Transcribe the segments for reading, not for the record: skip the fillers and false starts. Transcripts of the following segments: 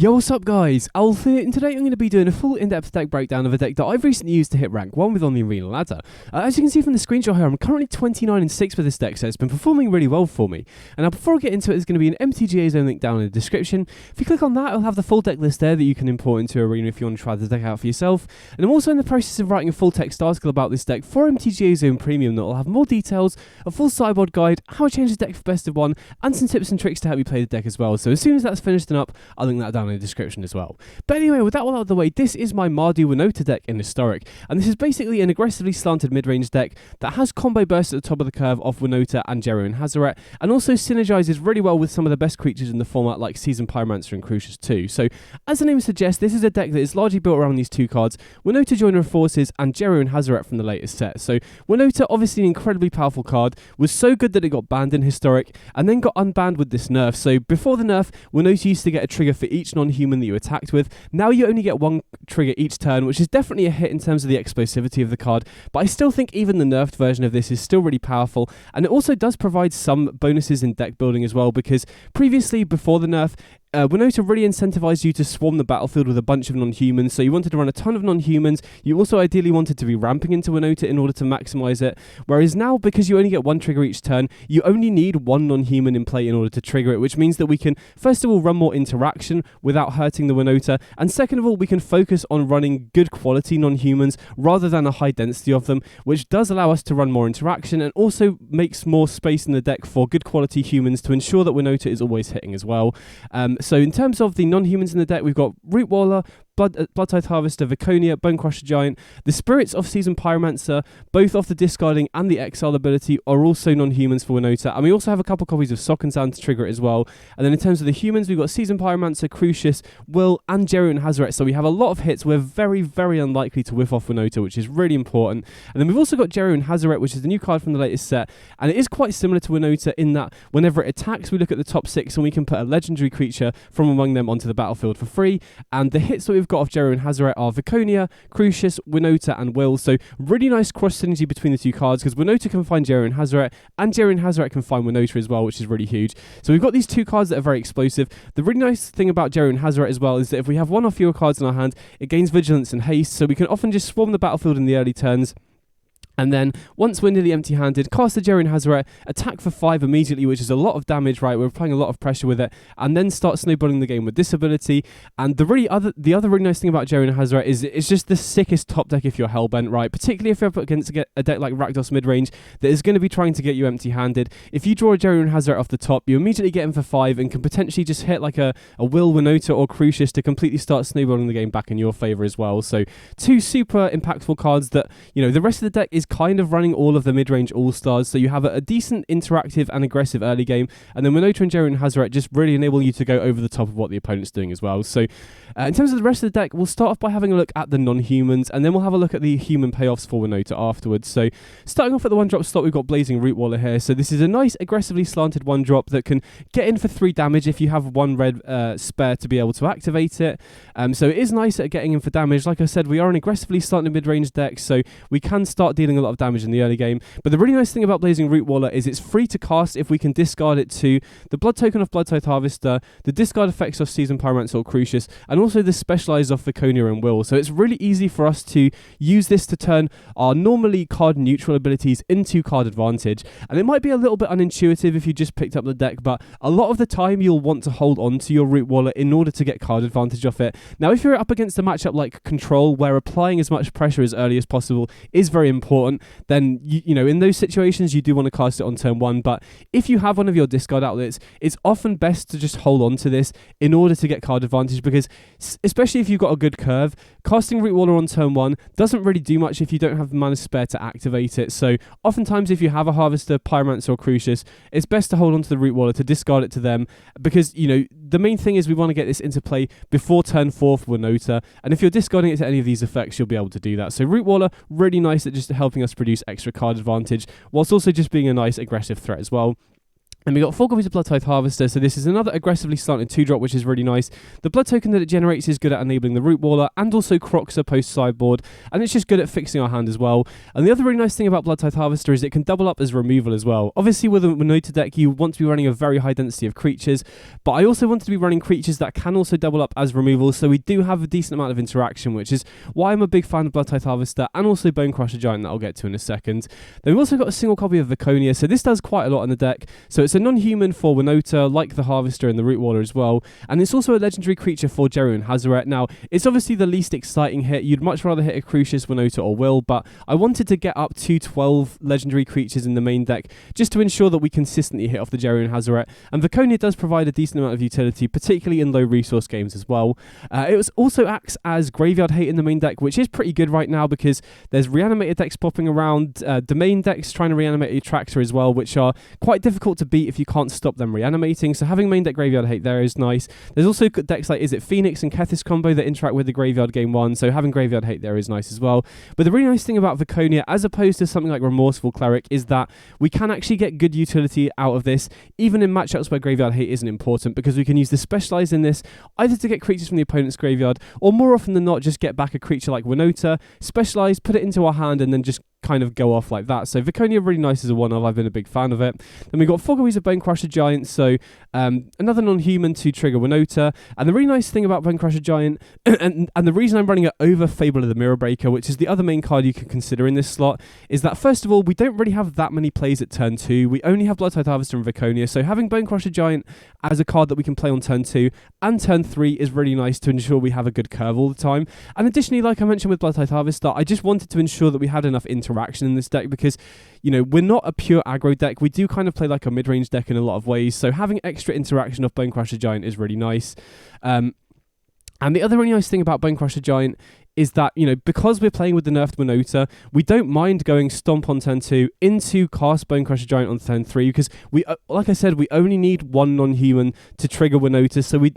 Yo, what's up guys, Alf here, and today I'm going to be doing a full in-depth deck breakdown of a deck that I've recently used to hit rank 1 with on the arena ladder. As you can see from the screenshot here, I'm currently 29-6 with this deck, so it's been performing really well for me. And now before I get into it, there's going to be an MTG zone link down in the description. If you click on that, it'll have the full deck list there that you can import into arena if you want to try the deck out for yourself. And I'm also in the process of writing a full text article about this deck for MTG Zone Premium that will have more details, a full sideboard guide, how I change the deck for best of 1, and some tips and tricks to help you play the deck as well. So as soon as that's finished and up, I'll link that down in the description as well. But anyway, with that all out of the way, this is my Mardu Winota deck in Historic, and this is basically an aggressively slanted mid-range deck that has combo bursts at the top of the curve off Winota and Djeru and Hazoret, and also synergizes really well with some of the best creatures in the format like Seasoned Pyromancer and Crucius too. So as the name suggests, this is a deck that is largely built around these two cards, Winota Joiner of Forces and Djeru and Hazoret from the latest set. So Winota, obviously an incredibly powerful card, was so good that it got banned in Historic and then got unbanned with this nerf. So before the nerf, Winota used to get a trigger for each non-human that you attacked with. Now you only get one trigger each turn, which is definitely a hit in terms of the explosivity of the card, but I still think even the nerfed version of this is still really powerful, and it also does provide some bonuses in deck building as well, because previously, before the nerf, Winota really incentivized you to swarm the battlefield with a bunch of non-humans, so you wanted to run a ton of non-humans. You also ideally wanted to be ramping into Winota in order to maximize it, whereas now, because you only get one trigger each turn, you only need one non-human in play in order to trigger it, which means that we can, first of all, run more interaction without hurting the Winota, and second of all, we can focus on running good quality non-humans rather than a high density of them, which does allow us to run more interaction and also makes more space in the deck for good quality humans to ensure that Winota is always hitting as well. So in terms of the non-humans in the deck, we've got Rootwaller, Blood-Tithe Harvester, Viconia, Bonecrusher Giant. The Spirits of Seasoned Pyromancer, both off the discarding and the exile ability, are also non-humans for Winota. And we also have a couple copies of Sock and Sound to trigger it as well. And then in terms of the humans, we've got Seasoned Pyromancer, Crucius, Will, and Djeru and Hazoret. So we have a lot of hits. We're very, very unlikely to whiff off Winota, which is really important. And then we've also got Djeru and Hazoret, which is the new card from the latest set. And it is quite similar to Winota in that whenever it attacks, we look at the top 6 and we can put a legendary creature from among them onto the battlefield for free. And the hits that we've got off Djeru and Hazoret are Viconia, Crucius, Winota, and Will. So really nice cross synergy between the two cards, because Winota can find Djeru and Hazoret, and Djeru and Hazoret can find Winota as well, which is really huge. So we've got these two cards that are very explosive. The really nice thing about Djeru and Hazoret as well is that if we have one or fewer cards in our hand, it gains vigilance and haste, so we can often just swarm the battlefield in the early turns. And then, once we're nearly empty-handed, cast the Djeru and Hazoret, attack for 5 immediately, which is a lot of damage, right? We're applying a lot of pressure with it, and then start snowballing the game with this ability. And the other really nice thing about Djeru and Hazoret is it's just the sickest top deck if you're Hellbent, right? Particularly if you're up against a deck like Rakdos Midrange that is going to be trying to get you empty-handed. If you draw a Djeru and Hazoret off the top, you immediately get him for 5 and can potentially just hit like a Will, Winota, or Crucius to completely start snowballing the game back in your favor as well. So, two super impactful cards that, you know, the rest of the deck is kind of running all of the mid-range all-stars, so you have a decent interactive and aggressive early game, and then Winota and Djeru and Hazoret just really enable you to go over the top of what the opponent's doing as well. So in terms of the rest of the deck, we'll start off by having a look at the non-humans, and then we'll have a look at the human payoffs for Winota afterwards. So starting off at the 1-drop slot, we've got Blazing Rootwaller here. So this is a nice aggressively slanted 1-drop that can get in for 3 damage if you have 1 red spare to be able to activate it. So it is nice at getting in for damage. Like I said, we are an aggressively slanted mid-range deck, so we can start dealing a lot of damage in the early game. But the really nice thing about Blazing Rootwaller is it's free to cast if we can discard it to the Blood Token of Blood-Tithe Harvester, the discard effects of Seasoned Pyromancer or Crucius, and also the specialized of Viconia and Will. So it's really easy for us to use this to turn our normally card neutral abilities into card advantage. And it might be a little bit unintuitive if you just picked up the deck, but a lot of the time you'll want to hold on to your Rootwaller in order to get card advantage off it. Now, if you're up against a matchup like Control, where applying as much pressure as early as possible is very important, then you know, in those situations, you do want to cast it on turn 1, but if you have one of your discard outlets, it's often best to just hold on to this in order to get card advantage, because especially if you've got a good curve, casting Rootwaller on turn 1 doesn't really do much if you don't have the mana spare to activate it. So oftentimes if you have a Harvester, Pyromancer or Crucius, it's best to hold on to the Rootwaller to discard it to them, because, you know, the main thing is we want to get this into play before turn 4 for Winota, and if you're discarding it to any of these effects, you'll be able to do that. So Rootwaller, really nice at just helping us produce extra card advantage, whilst also just being a nice aggressive threat as well. And we got 4 copies of Bloodtithe Harvester, so this is another aggressively slanted 2-drop, which is really nice. The blood token that it generates is good at enabling the Root Waller and also Croxa post sideboard, and it's just good at fixing our hand as well. And the other really nice thing about Bloodtithe Harvester is it can double up as removal as well. Obviously with a Winota deck you want to be running a very high density of creatures, but I also want to be running creatures that can also double up as removal, so we do have a decent amount of interaction, which is why I'm a big fan of Bloodtithe Harvester and also Bonecrusher Giant that I'll get to in a second. Then we've also got a single copy of Viconia, so this does quite a lot in the deck. So it's a non-human for Winota, like the Harvester and the Root Waller as well, and it's also a legendary creature for Djeru and Hazoret. Now, it's obviously the least exciting hit. You'd much rather hit a Crucius, Winota or Will, but I wanted to get up to 12 legendary creatures in the main deck just to ensure that we consistently hit off the Djeru and Hazoret, and Viconia does provide a decent amount of utility, particularly in low resource games as well. It also acts as graveyard hate in the main deck, which is pretty good right now because there's Reanimator decks popping around, domain decks trying to reanimate Atraxa as well, which are quite difficult to beat if you can't stop them reanimating, so having main deck graveyard hate there is nice. There's also decks like Phoenix and Kethis combo that interact with the graveyard game 1, so having graveyard hate there is nice as well. But the really nice thing about Viconia, as opposed to something like Remorseful Cleric, is that we can actually get good utility out of this, even in matchups where graveyard hate isn't important, because we can use the Specialize in this, either to get creatures from the opponent's graveyard, or more often than not, just get back a creature like Winota, Specialize, put it into our hand, and then just kind of go off like that. So Viconia really nice as a one-of. I've been a big fan of it. Then we got 4 copies of Bonecrusher Giant, so another non-human to trigger Winota. And the really nice thing about Bonecrusher Giant, and the reason I'm running it over Fable of the Mirror Breaker, which is the other main card you can consider in this slot, is that first of all, we don't really have that many plays at turn 2. We only have Bloodtithe Harvester and Viconia, so having Bonecrusher Giant as a card that we can play on turn 2 and turn 3 is really nice to ensure we have a good curve all the time. And additionally, like I mentioned with Bloodtithe Harvester, I just wanted to ensure that we had enough interaction in this deck because, you know, we're not a pure aggro deck. We do kind of play like a mid-range deck in a lot of ways, so having extra interaction off Bonecrusher Giant is really nice. And the other really nice thing about Bonecrusher Giant is that, you know, because we're playing with the nerfed Winota, we don't mind going Stomp on turn 2 into cast Bonecrusher Giant on turn 3 because we, like I said, we only need one non-human to trigger Winota, so we,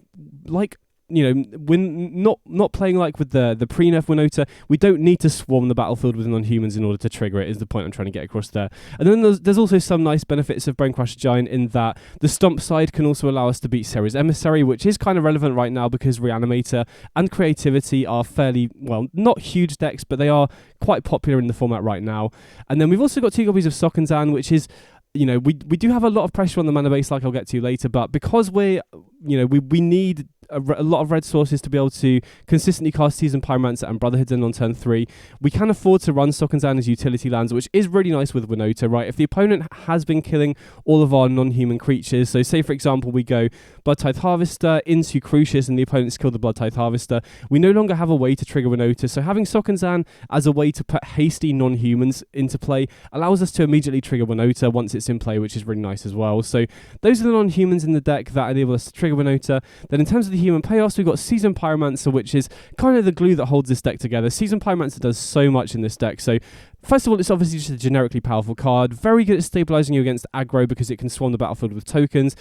like, you know, when not playing like with the pre-nerf Winota, we don't need to swarm the battlefield with non-humans in order to trigger it, is the point I'm trying to get across there. And then there's also some nice benefits of Bonecrusher Giant in that the Stomp side can also allow us to beat Serra's Emissary, which is kind of relevant right now because Reanimator and Creativity are fairly, well, not huge decks, but they are quite popular in the format right now. And then we've also got 2 copies of Sokenzan, which is, you know, we do have a lot of pressure on the mana base, like I'll get to later, but because we're, you know, we need a lot of red sources to be able to consistently cast Season Pyromancer and Brotherhood on turn 3, we can afford to run Sokenzan as utility lands, which is really nice with Winota, right? If the opponent has been killing all of our non-human creatures, so say for example we go Bloodtithe Harvester into Crucius and the opponent's killed the Bloodtithe Harvester, we no longer have a way to trigger Winota, so having Sokenzan as a way to put hasty non-humans into play allows us to immediately trigger Winota once it's in play, which is really nice as well. So those are the non-humans in the deck that enable us to trigger Winota. Then in terms of the human payoffs, we've got Season Pyromancer, which is kind of the glue that holds this deck together. Season Pyromancer does so much in this deck. So first of all, it's obviously just a generically powerful card, very good at stabilizing you against aggro because it can swarm the battlefield with tokens.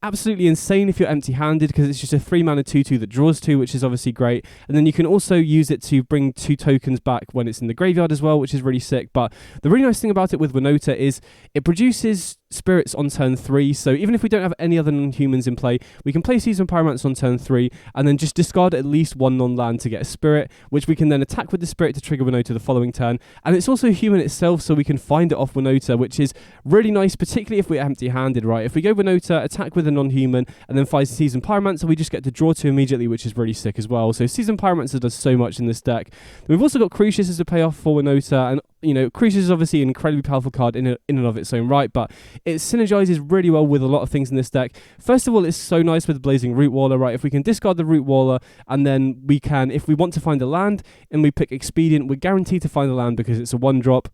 Absolutely insane if you're empty-handed because it's just a 3-mana 2/2 that draws 2, which is obviously great. And then you can also use it to bring 2 tokens back when it's in the graveyard as well, which is really sick. But the really nice thing about it with Winota is it produces spirits on turn 3, so even if we don't have any other non-humans in play, we can play Season Pyromancer on turn 3 and then just discard at least 1 non-land to get a spirit, which we can then attack with the spirit to trigger Winota the following turn. And it's also human itself, so we can find it off Winota, which is really nice, particularly if we're empty-handed, right? If we go Winota, attack with a non-human, and then find Season Pyromancer, we just get to draw 2 immediately, which is really sick as well. So Season Pyromancer does so much in this deck. We've also got Crucius as a payoff for Winota, and you know, Crucius is obviously an incredibly powerful card in and of its own right, but it synergizes really well with a lot of things in this deck. First of all, it's so nice with Blazing Root Waller, right? If we can discard the Root Waller, and then we can, if we want to find a land, and we pick Expedient, we're guaranteed to find a land because it's a 1-drop.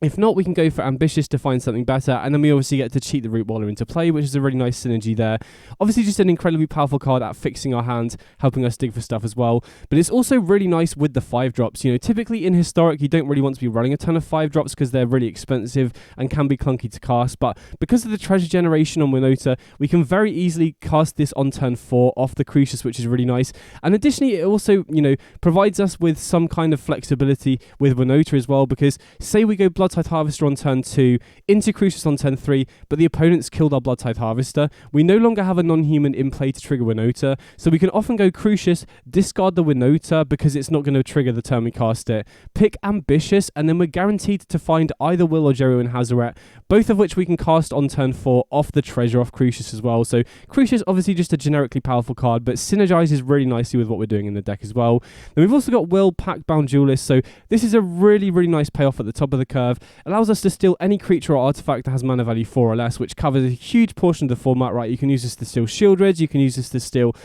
If not, we can go for Ambitious to find something better, and then we obviously get to cheat the Root Waller into play, which is a really nice synergy there. Obviously just an incredibly powerful card at fixing our hand, helping us dig for stuff as well. But it's also really nice with the 5-drops. You know, typically in Historic, you don't really want to be running a ton of 5-drops because they're really expensive and can be clunky to cast. But because of the treasure generation on Winota, we can very easily cast this on turn 4 off the Crucius, which is really nice. And additionally, it also, you know, provides us with some kind of flexibility with Winota as well, because say we go Blood Blood Tithe Harvester on turn 2, into Crucius on turn 3, but the opponent's killed our Blood Tithe Harvester. We no longer have a non-human in play to trigger Winota, so we can often go Crucius, discard the Winota because it's not going to trigger the turn we cast it, pick Ambitious, and then we're guaranteed to find either Will or Djeru and Hazoret, both of which we can cast on turn 4 off the treasure, off Crucius as well. So Crucius obviously just a generically powerful card, but synergizes really nicely with what we're doing in the deck as well. Then we've also got Will, Pack-Bound Duelist, so this is a really, really nice payoff at the top of the curve. Allows us to steal any creature or artifact that has mana value 4 or less, which covers a huge portion of the format, right? You can use this to steal Shieldreds, you can use this to steal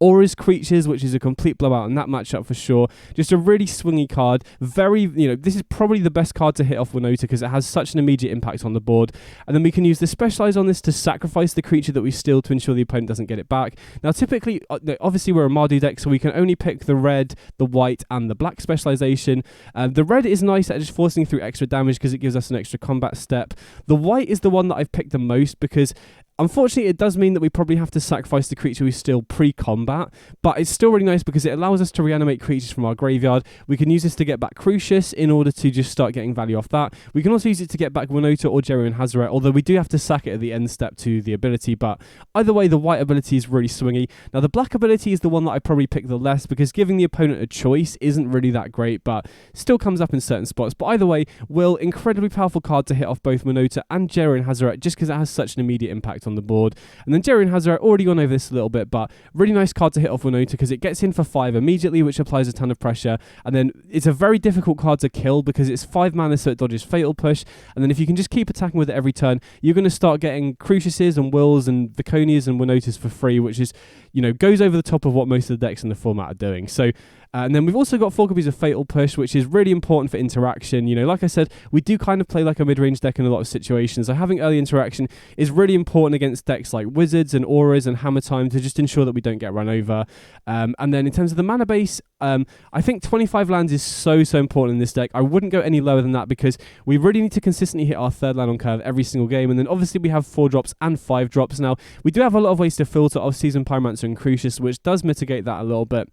Aura's creatures, which is a complete blowout in that matchup for sure. Just a really swingy card. Very, this is probably the best card to hit off Winota because it has such an immediate impact on the board. And then we can use the Specialize on this to sacrifice the creature that we steal to ensure the opponent doesn't get it back. Now, typically, obviously we're a Mardu deck, so we can only pick the red, the white, and the black specialization. The red is nice at just forcing through extra damage because it gives us an extra combat step. The white is the one that I've picked the most because unfortunately, it does mean that we probably have to sacrifice the creature we steal pre-combat, but it's still really nice because it allows us to reanimate creatures from our graveyard. We can use this to get back Crucius in order to just start getting value off that. We can also use it to get back Winota or Djeru and Hazoret, although we do have to sack it at the end step to the ability, but either way, the white ability is really swingy. Now, the black ability is the one that I probably pick the less because giving the opponent a choice isn't really that great, but still comes up in certain spots. But either way, Will, incredibly powerful card to hit off both Winota and Djeru and Hazoret just because it has such an immediate impact on the board. And then Djeru and Hazoret, already gone over this a little bit, but really nice card to hit off Winota because it gets in for 5 immediately, which applies a ton of pressure. And then it's a very difficult card to kill because it's 5 mana, so it dodges Fatal Push. And then if you can just keep attacking with it every turn, you're going to start getting Cruciuses and Wills and Viconias and Winotas for free, which is, goes over the top of what most of the decks in the format are doing. So and then we've also got 4 copies of Fatal Push, which is really important for interaction. Like I said, we do kind of play like a mid-range deck in a lot of situations. So having early interaction is really important against decks like Wizards and Auras and Hammer Time to just ensure that we don't get run over. And then in terms of the mana base, I think 25 lands is so important in this deck. I wouldn't go any lower than that because we really need to consistently hit our 3rd land on curve every single game. And then obviously we have 4 drops and 5 drops. Now, we do have a lot of ways to filter off-season Pyromancer and Crucius, which does mitigate that a little bit.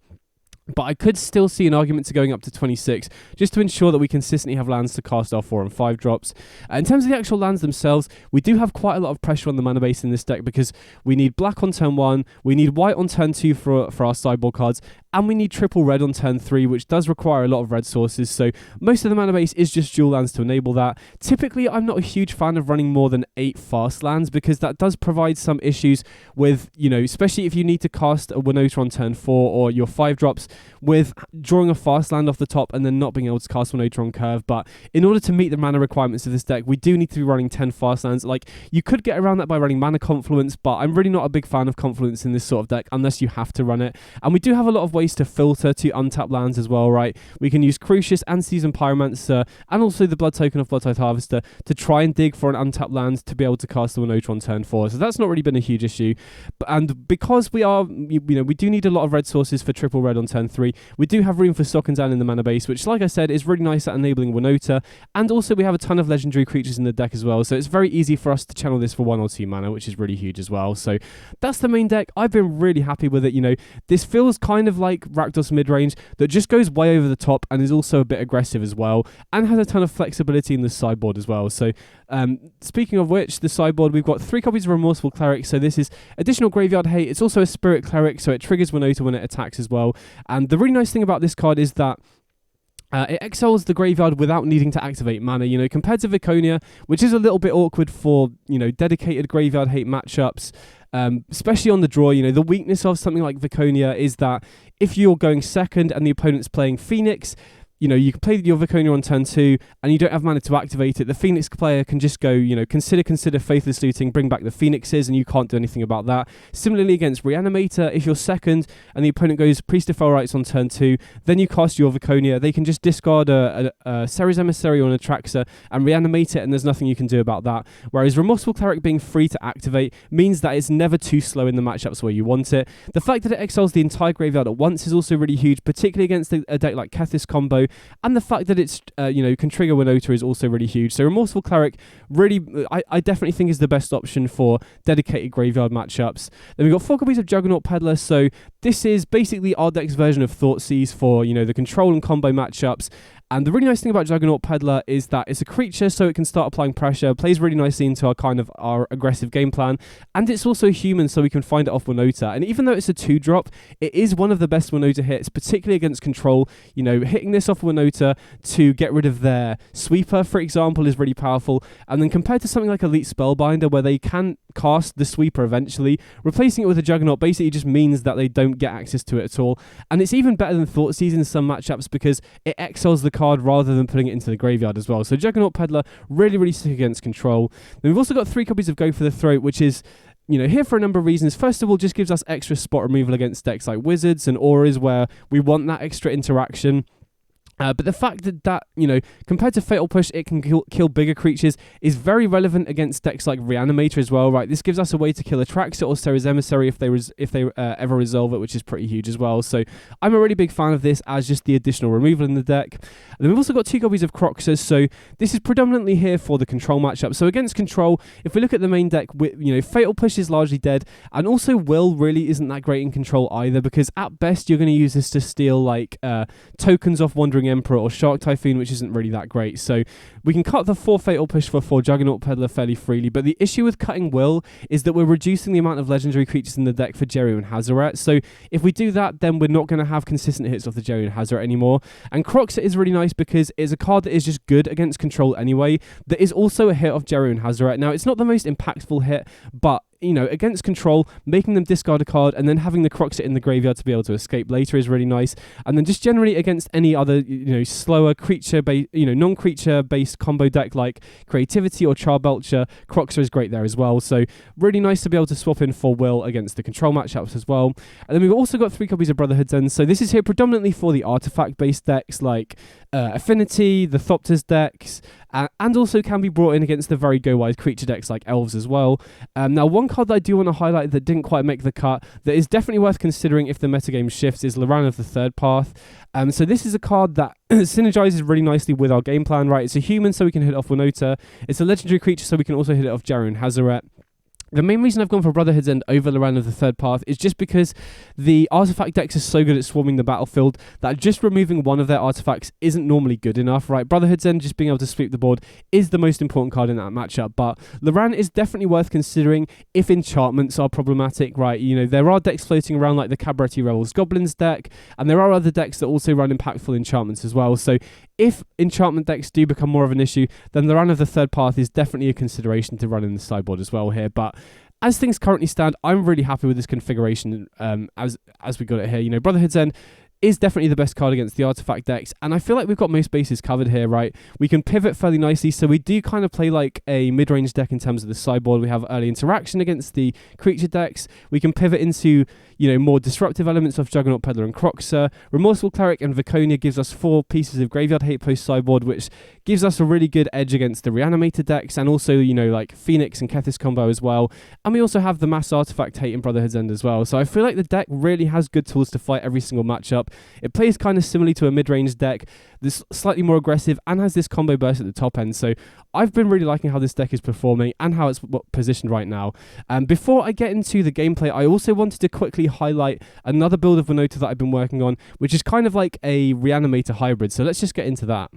But I could still see an argument to going up to 26 just to ensure that we consistently have lands to cast our 4 and 5 drops. In terms of the actual lands themselves, we do have quite a lot of pressure on the mana base in this deck because we need black on turn 1, we need white on turn 2 for our sideboard cards, and we need triple red on turn 3, which does require a lot of red sources. So most of the mana base is just dual lands to enable that. Typically, I'm not a huge fan of running more than 8 fast lands because that does provide some issues with, especially if you need to cast a Winota on turn 4 or your 5 drops, with drawing a fast land off the top and then not being able to cast Winota on curve. But in order to meet the mana requirements of this deck, we do need to be running 10 fast lands. Like, you could get around that by running Mana Confluence, but I'm really not a big fan of Confluence in this sort of deck unless you have to run it. And we do have a lot of ways to filter to untap lands as well, right? We can use Crucius and Seasoned Pyromancer and also the Blood Token of Blood Tithe Harvester to try and dig for an untapped land to be able to cast the Winota on turn 4. So that's not really been a huge issue. And because we are, we do need a lot of red sources for triple red on turn 3, we do have room for Stock and Down in the mana base, which, like I said, is really nice at enabling Winota. And also we have a ton of legendary creatures in the deck as well, so it's very easy for us to channel this for 1 or 2 mana, which is really huge as well. So that's the main deck. I've been really happy with it. This feels kind of like Rakdos Midrange that just goes way over the top and is also a bit aggressive as well, and has a ton of flexibility in the sideboard as well. So speaking of which, the sideboard, we've got 3 copies of Remorseful Cleric, so this is additional graveyard hate. It's also a Spirit Cleric, so it triggers Winota when it attacks as well. And the really nice thing about this card is that it exiles the graveyard without needing to activate mana, compared to Viconia, which is a little bit awkward for, dedicated graveyard hate matchups, especially on the draw. The weakness of something like Viconia is that if you're going second and the opponent's playing Phoenix, you can play your Viconia on turn 2 and you don't have mana to activate it. The Phoenix player can just go, consider Faithless Looting, bring back the Phoenixes, and you can't do anything about that. Similarly against Reanimator, if you're second and the opponent goes Priest of Fell Rites on turn 2, then you cast your Viconia, they can just discard a Ceres Emissary or an Atraxa and reanimate it, and there's nothing you can do about that. Whereas Remorseful Cleric being free to activate means that it's never too slow in the matchups where you want it. The fact that it exiles the entire graveyard at once is also really huge, particularly against a deck like Kethis Combo. And the fact that it's, can trigger Winota is also really huge. So Remorseful Cleric really, I definitely think is the best option for dedicated graveyard matchups. Then we've got 4 copies of Juggernaut Peddler. So this is basically our deck's version of Thoughtseize for, you know, the control and combo matchups. And the really nice thing about Juggernaut Peddler is that it's a creature, so it can start applying pressure, plays really nicely into our aggressive game plan, and it's also human, so we can find it off Winota. And even though it's a 2-drop, it is one of the best Winota hits, particularly against control. You know, hitting this off Winota to get rid of their sweeper, for example, is really powerful. And then compared to something like Elite Spellbinder, where they can cast the sweeper eventually, replacing it with a Juggernaut basically just means that they don't get access to it at all. And it's even better than Thoughtseize in some matchups because it exiles the card rather than putting it into the graveyard as well. So Juggernaut Peddler, really, really sick against control. Then we've also got 3 copies of Go for the Throat, which is, you know, here for a number of reasons. First of all, just gives us extra spot removal against decks like Wizards and Auras where we want that extra interaction. But the fact that, you know, compared to Fatal Push, it can kill bigger creatures is very relevant against decks like Reanimator as well, right? This gives us a way to kill Atraxa or Serra's Emissary if they ever resolve it, which is pretty huge as well. So I'm a really big fan of this as just the additional removal in the deck. And then we've also got 2 copies of Croxus, so this is predominantly here for the control matchup. So against control, if we look at the main deck, you know, Fatal Push is largely dead, and also Will really isn't that great in control either, because at best you're going to use this to steal like tokens off Wandering Emperor or Shark Typhoon, which isn't really that great. So we can cut the 4 Fatal Push for 4 Juggernaut Peddler fairly freely, but the issue with cutting Will is that we're reducing the amount of legendary creatures in the deck for Djeru and Hazoret. So if we do that, then we're not going to have consistent hits off the Djeru and Hazoret anymore. And Croxus is really nice because it's a card that is just good against control anyway. That is also a hit off Djeru and Hazoret. Now, it's not the most impactful hit, but you know, against control, making them discard a card and then having the Croxus in the graveyard to be able to escape later is really nice. And then just generally against any other, you know, slower creature-based, you know, non-creature-based combo deck like Creativity or Charbelcher, Croxus is great there as well. So really nice to be able to swap in for Will against the control matchups as well. And then we've also got 3 copies of Brotherhood's End. So this is here predominantly for the artifact-based decks like Affinity, the Thopters decks, and also can be brought in against the very go-wide creature decks like Elves as well. Now, one card that I do want to highlight that didn't quite make the cut, that is definitely worth considering if the metagame shifts, is Loran of the Third Path. So this is a card that synergizes really nicely with our game plan, right? It's a human, so we can hit off Winota. It's a legendary creature, so we can also hit it off Djeru and Hazoret. The main reason I've gone for Brotherhood's End over Loran of the Third Path is just because the artifact decks are so good at swarming the battlefield that just removing one of their artifacts isn't normally good enough, right? Brotherhood's End, just being able to sweep the board, is the most important card in that matchup, but Loran is definitely worth considering if enchantments are problematic, right? You know, there are decks floating around like the Cabaretti Rebels Goblins deck, and there are other decks that also run impactful enchantments as well, so if enchantment decks do become more of an issue, then Loran of the Third Path is definitely a consideration to run in the sideboard as well here, but as things currently stand, I'm really happy with this configuration as we got it here. You know, Brotherhood's End is definitely the best card against the artifact decks, and I feel like we've got most bases covered here, right? We can pivot fairly nicely, so we do kind of play like a mid-range deck in terms of the sideboard. We have early interaction against the creature decks. We can pivot into, you know, more disruptive elements of Juggernaut Peddler and Croxus. Remorseful Cleric and Viconia gives us 4 pieces of Graveyard Hate Post sideboard, which gives us a really good edge against the Reanimator decks, and also, you know, like Phoenix and Kethis combo as well. And we also have the Mass Artifact Hate in Brotherhood's End as well. So I feel like the deck really has good tools to fight every single matchup. It plays kind of similarly to a mid-range deck, that's slightly more aggressive and has this combo burst at the top end. So I've been really liking how this deck is performing and how it's positioned right now. Before I get into the gameplay, I also wanted to quickly highlight another build of Winota that I've been working on, which is kind of like a Reanimator hybrid. So let's just get into that.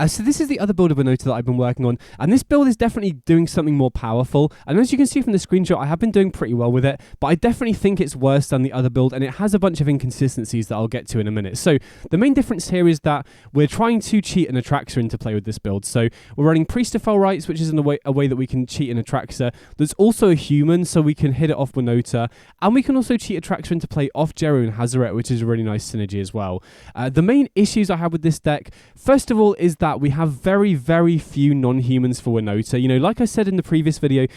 So this is the other build of Winota that I've been working on, and this build is definitely doing something more powerful. And as you can see from the screenshot, I have been doing pretty well with it, but I definitely think it's worse than the other build, and it has a bunch of inconsistencies that I'll get to in a minute. So the main difference here is that we're trying to cheat an Atraxa into play with this build. So we're running Priest of Fell Rites, which is a way that we can cheat an Atraxa. There's also a human, so we can hit it off Winota, and we can also cheat Atraxa into play off Djeru and Hazoret, which is a really nice synergy as well. The main issues I have with this deck, first of all, is that we have very, very few non-humans for Winota. You know, like I said in the previous video,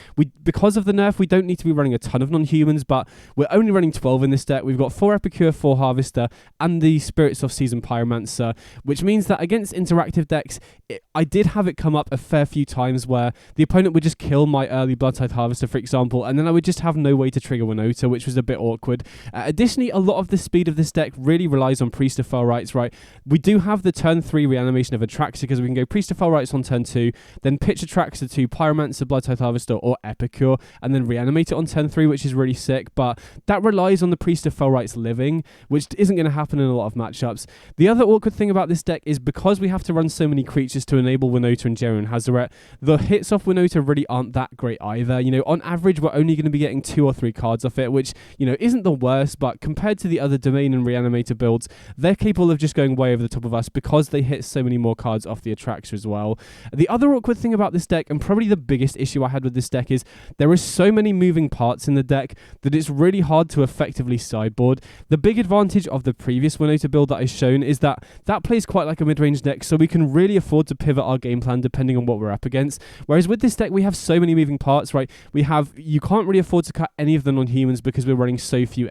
because of the nerf, we don't need to be running a ton of non-humans, but we're only running 12 in this deck. We've got 4 Epicure, 4 Harvester, and the Spirits of Season Pyromancer, which means that against interactive decks, I did have it come up a fair few times where the opponent would just kill my early Bloodtithe Harvester, for example, and then I would just have no way to trigger Winota, which was a bit awkward. Additionally, a lot of the speed of this deck really relies on Priest of Fell Rites, right? We do have the turn 3 reanimation of Atraxa, because we can go Priest of Fell Rites on turn 2, then pitch Atraxa to Pyromancer, Bloodtithe Harvester, or Epicure, and then reanimate it on turn 3, which is really sick, but that relies on the Priest of Fell Rites living, which isn't going to happen in a lot of matchups. The other awkward thing about this deck is because we have to run so many creatures to enable Winota and Djeru and Hazoret, the hits off Winota really aren't that great either. You know, on average, we're only going to be getting 2 or 3 cards off it, which, you know, isn't the worst, but compared to the other Domain and Reanimator builds, they're capable of just going way over the top of us because they hit so many more cards off the Atraxa as well. The other awkward thing about this deck, and probably the biggest issue I had with this deck, is there are so many moving parts in the deck that it's really hard to effectively sideboard. The big advantage of the previous Winota build that I've shown is that plays quite like a mid-range deck, so we can really afford to pivot our game plan depending on what we're up against. Whereas with this deck, we have so many moving parts, right? You can't really afford to cut any of the non-humans because we're running so few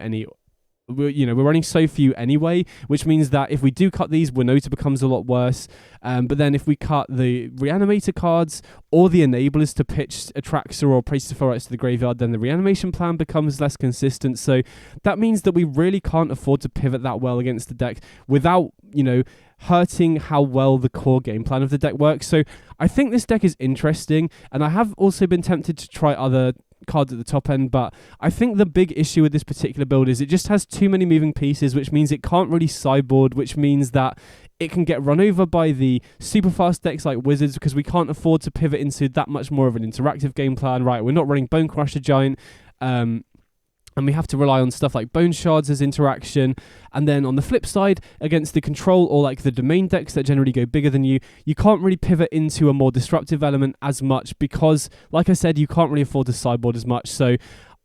we're running so few anyway, which means that if we do cut these, Winota becomes a lot worse. But then if we cut the Reanimator cards or the enablers to pitch Atraxa or Priest of Fell Rites to the graveyard, then the reanimation plan becomes less consistent. So that means that we really can't afford to pivot that well against the deck without, hurting how well the core game plan of the deck works. So I think this deck is interesting, and I have also been tempted to try other cards at the top end, but I think the big issue with this particular build is it just has too many moving pieces, which means it can't really sideboard, which means that it can get run over by the super fast decks like Wizards because we can't afford to pivot into that much more of an interactive game plan, right? We're not running Bone Crusher Giant, and we have to rely on stuff like Bone Shards as interaction. And then on the flip side, against the control or like the domain decks that generally go bigger than you can't really pivot into a more disruptive element as much because, like I said, you can't really afford to sideboard as much. So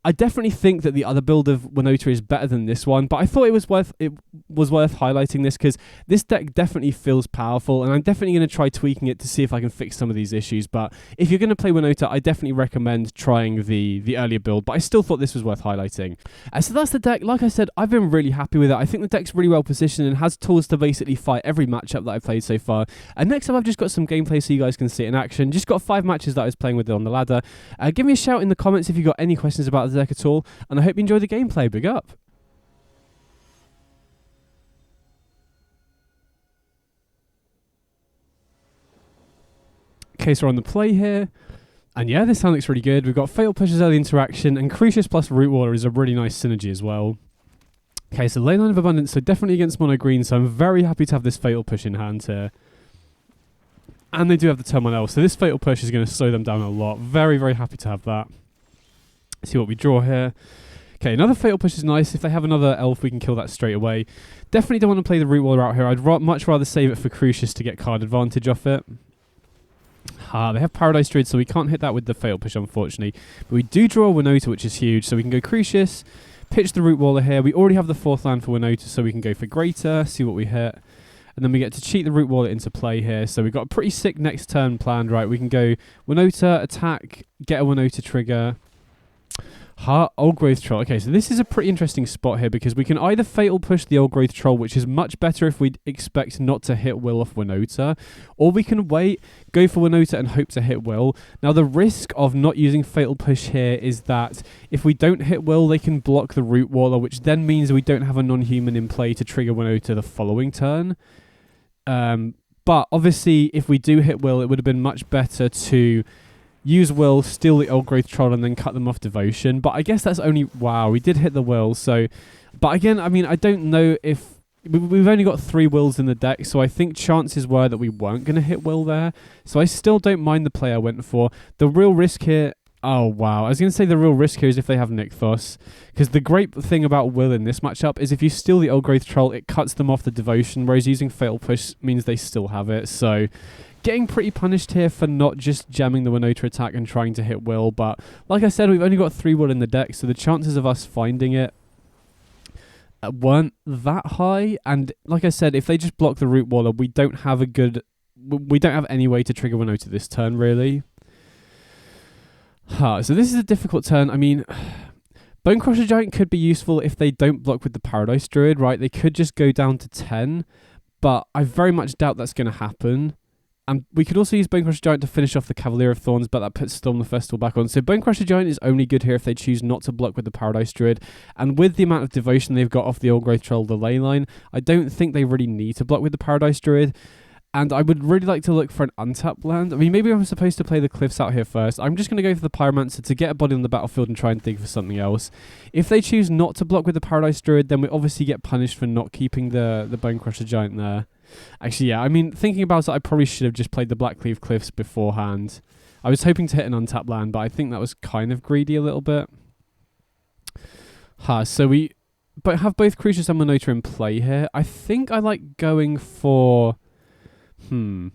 I definitely think that the other build of Winota is better than this one, but I thought it was worth highlighting this because this deck definitely feels powerful, and I'm definitely going to try tweaking it to see if I can fix some of these issues. But if you're going to play Winota, I definitely recommend trying the earlier build, but I still thought this was worth highlighting. So that's the deck. Like I said, I've been really happy with it. I think the deck's really well positioned and has tools to basically fight every matchup that I've played so far. And next up, I've just got some gameplay so you guys can see it in action. Just got 5 matches that I was playing with it on the ladder. Give me a shout in the comments if you've got any questions about the deck at all, and I hope you enjoy the gameplay. Big up. Okay, so we're on the play here, and yeah, this hand looks really good. We've got Fatal Pushes early interaction, and Crucius plus Root Water is a really nice synergy as well. Okay, so Leyline of Abundance, so definitely against mono green, so I'm very happy to have this Fatal Push in hand here. And they do have the Terminal Elf, so this Fatal Push is going to slow them down a lot. Very, very happy to have that. See what we draw here. Okay, another Fatal Push is nice. If they have another Elf, we can kill that straight away. Definitely don't want to play the Root Water out here. I'd much rather save it for Crucius to get card advantage off it. They have Paradise Druid, so we can't hit that with the Fatal Push, unfortunately. But we do draw a Winota, which is huge. So we can go Crucius, pitch the Root Water here. We already have the 4th land for Winota, so we can go for Greater, see what we hit. And then we get to cheat the Root Wallet into play here. So we've got a pretty sick next turn planned, right? We can go Winota, attack, get a Winota trigger. Old Growth Troll. Okay, so this is a pretty interesting spot here because we can either Fatal Push the Old Growth Troll, which is much better if we expect not to hit Will off Winota, or we can wait, go for Winota and hope to hit Will. Now, the risk of not using Fatal Push here is that if we don't hit Will, they can block the Root Waller, which then means we don't have a non-human in play to trigger Winota the following turn. But obviously, if we do hit Will, it would have been much better to use Will, steal the Old Growth Troll, and then cut them off Devotion. But I guess that's only... Wow, we did hit the Will, so... But again, I mean, I don't know if... We've only got 3 Wills in the deck, so I think chances were that we weren't going to hit Will there. So I still don't mind the play I went for. The real risk here... Oh, wow. I was going to say the real risk here is if they have Nykthos. Because the great thing about Will in this matchup is if you steal the Old Growth Troll, it cuts them off the Devotion, whereas using Fatal Push means they still have it. So... Getting pretty punished here for not just jamming the Winota attack and trying to hit Will, but like I said, we've only got 3 Will in the deck, so the chances of us finding it weren't that high. And like I said, if they just block the Root Waller, we don't have any way to trigger Winota this turn, really. So this is a difficult turn. I mean, Bonecrusher Giant could be useful if they don't block with the Paradise Druid, right? They could just go down to 10, but I very much doubt that's going to happen. And we could also use Bonecrusher Giant to finish off the Cavalier of Thorns, but that puts Storm the Festival back on. So Bonecrusher Giant is only good here if they choose not to block with the Paradise Druid. And with the amount of devotion they've got off the Old Growth Troll, the ley line, I don't think they really need to block with the Paradise Druid. And I would really like to look for an untapped land. I mean, maybe I'm supposed to play the Cliffs out here first. I'm just going to go for the Pyromancer to get a body on the battlefield and try and dig for something else. If they choose not to block with the Paradise Druid, then we obviously get punished for not keeping the Bonecrusher Giant there. Actually, yeah, I mean, thinking about it, I probably should have just played the Blackcleave Cliffs beforehand. I was hoping to hit an untapped land, but I think that was kind of greedy a little bit. So we have both Crucius and Winota in play here. I think I like going for... I'm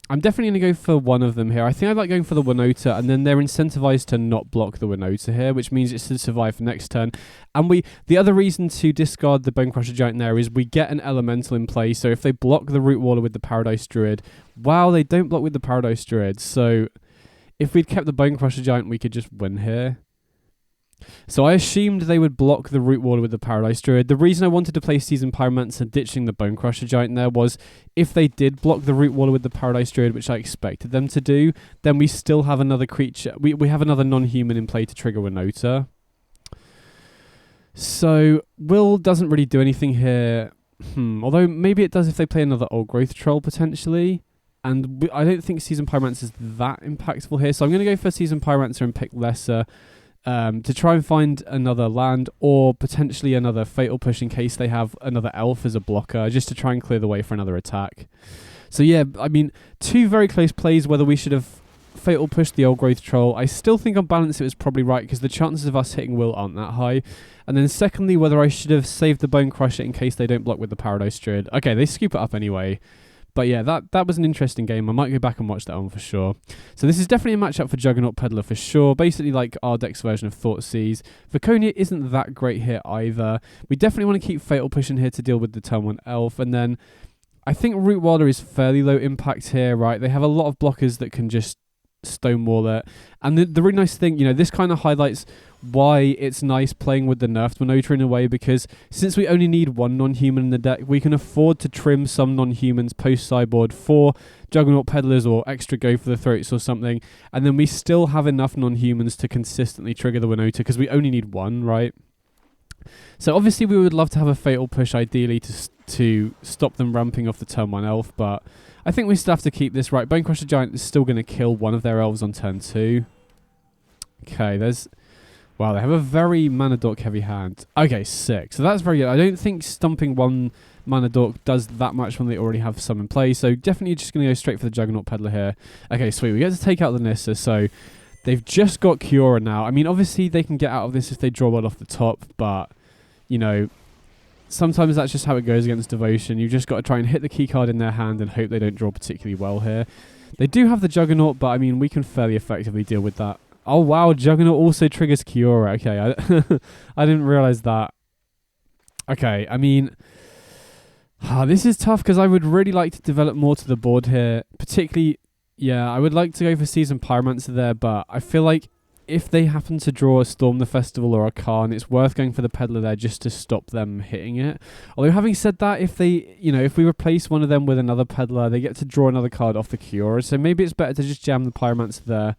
definitely going to go for one of them here. I think I like going for the Winota, and then they're incentivized to not block the Winota here, which means it's to survive for next turn. And the other reason to discard the Bonecrusher Giant there is we get an elemental in play, so if they block the Root Waller with the Paradise Druid, wow, they don't block with the Paradise Druid, so if we'd kept the Bonecrusher Giant, we could just win here. So I assumed they would block the Root Waller with the Paradise Druid. The reason I wanted to play Seasoned Pyromancer ditching the Bonecrusher Giant there was if they did block the Root Waller with the Paradise Druid, which I expected them to do, then we still have another creature. We have another non-human in play to trigger Winota. So Will doesn't really do anything here. Although maybe it does if they play another Old Growth Troll potentially. And I don't think Seasoned Pyromancer is that impactful here. So I'm going to go for Seasoned Pyromancer and pick Lesser. To try and find another land or potentially another Fatal Push in case they have another Elf as a blocker, just to try and clear the way for another attack. So yeah, I mean, two very close plays, whether we should have Fatal Pushed the Old Growth Troll. I still think on balance it was probably right because the chances of us hitting Will aren't that high. And then secondly, whether I should have saved the Bonecrusher in case they don't block with the Paradise Druid. Okay, they scoop it up anyway. But yeah, that was an interesting game. I might go back and watch that one for sure. So this is definitely a matchup for Juggernaut Peddler for sure. Basically like our deck's version of Thoughtseize. Viconia isn't that great here either. We definitely want to keep Fatal Pushing here to deal with the turn 1 Elf. And then I think Root Waller is fairly low impact here, right? They have a lot of blockers that can just stonewall it. And the really nice thing, this kind of highlights why it's nice playing with the nerfed Winota in a way, because since we only need one non-human in the deck, we can afford to trim some non-humans post-sideboard for Juggernaut Peddlers or extra go for the throats or something, and then we still have enough non-humans to consistently trigger the Winota because we only need one, right? So obviously we would love to have a Fatal Push ideally to stop them ramping off the turn 1 Elf, but I think we still have to keep this right. Bonecrusher Giant is still going to kill one of their elves on turn 2. Okay, wow, they have a very mana dork heavy hand. Okay, 6. So that's very good. I don't think stumping one mana dork does that much when they already have some in play. So definitely just going to go straight for the Juggernaut Peddler here. Okay, sweet. We get to take out the Nissa. So they've just got Kiora now. I mean, obviously they can get out of this if they draw one off the top. But, sometimes that's just how it goes against Devotion. You've just got to try and hit the key card in their hand and hope they don't draw particularly well here. They do have the Juggernaut, but I mean, we can fairly effectively deal with that. Oh wow, Juggernaut also triggers Kiora. Okay, I didn't realize that. Okay, I mean, this is tough because I would really like to develop more to the board here. Particularly, yeah, I would like to go for Seasoned Pyromancer there, but I feel like if they happen to draw a Storm the Festival or a Khan, it's worth going for the Peddler there just to stop them hitting it. Although having said that, if if we replace one of them with another Peddler, they get to draw another card off the Kiora. So maybe it's better to just jam the Pyromancer there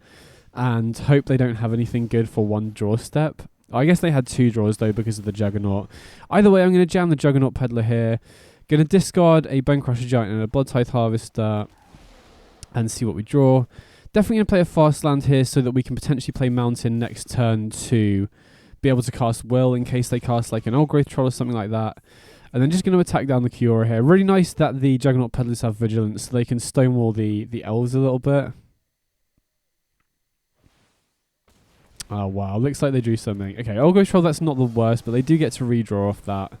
and hope they don't have anything good for one draw step. I guess they had 2 draws though because of the Juggernaut. Either way, I'm going to jam the Juggernaut Peddler here. Going to discard a Bonecrusher Giant and a Blood Tithe Harvester and see what we draw. Definitely going to play a fast land here so that we can potentially play Mountain next turn to be able to cast Will in case they cast like an Old Growth Troll or something like that. And then just going to attack down the Kiora here. Really nice that the Juggernaut Peddlers have Vigilance so they can stonewall the elves a little bit. Oh wow, looks like they drew something. Okay, Old Growth Troll, that's not the worst, but they do get to redraw off that.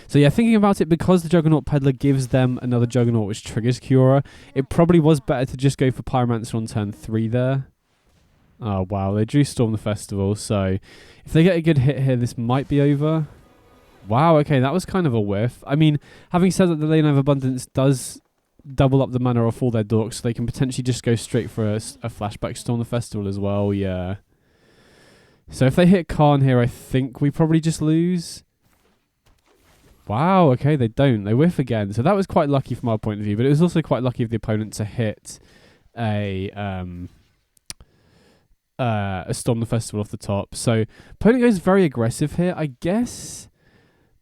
So yeah, thinking about it, because the Juggernaut Peddler gives them another Juggernaut which triggers Kiora, it probably was better to just go for Pyromancer on turn 3 there. Oh wow, they drew Storm the Festival, so if they get a good hit here, this might be over. Wow, okay, that was kind of a whiff. I mean, having said that the Lane of Abundance does double up the mana off all their dorks, so they can potentially just go straight for a flashback Storm the Festival as well, yeah. So if they hit Khan here, I think we probably just lose. Wow, okay, they don't. They whiff again. So that was quite lucky from our point of view, but it was also quite lucky of the opponent to hit a Storm the Festival off the top. So opponent goes very aggressive here. I guess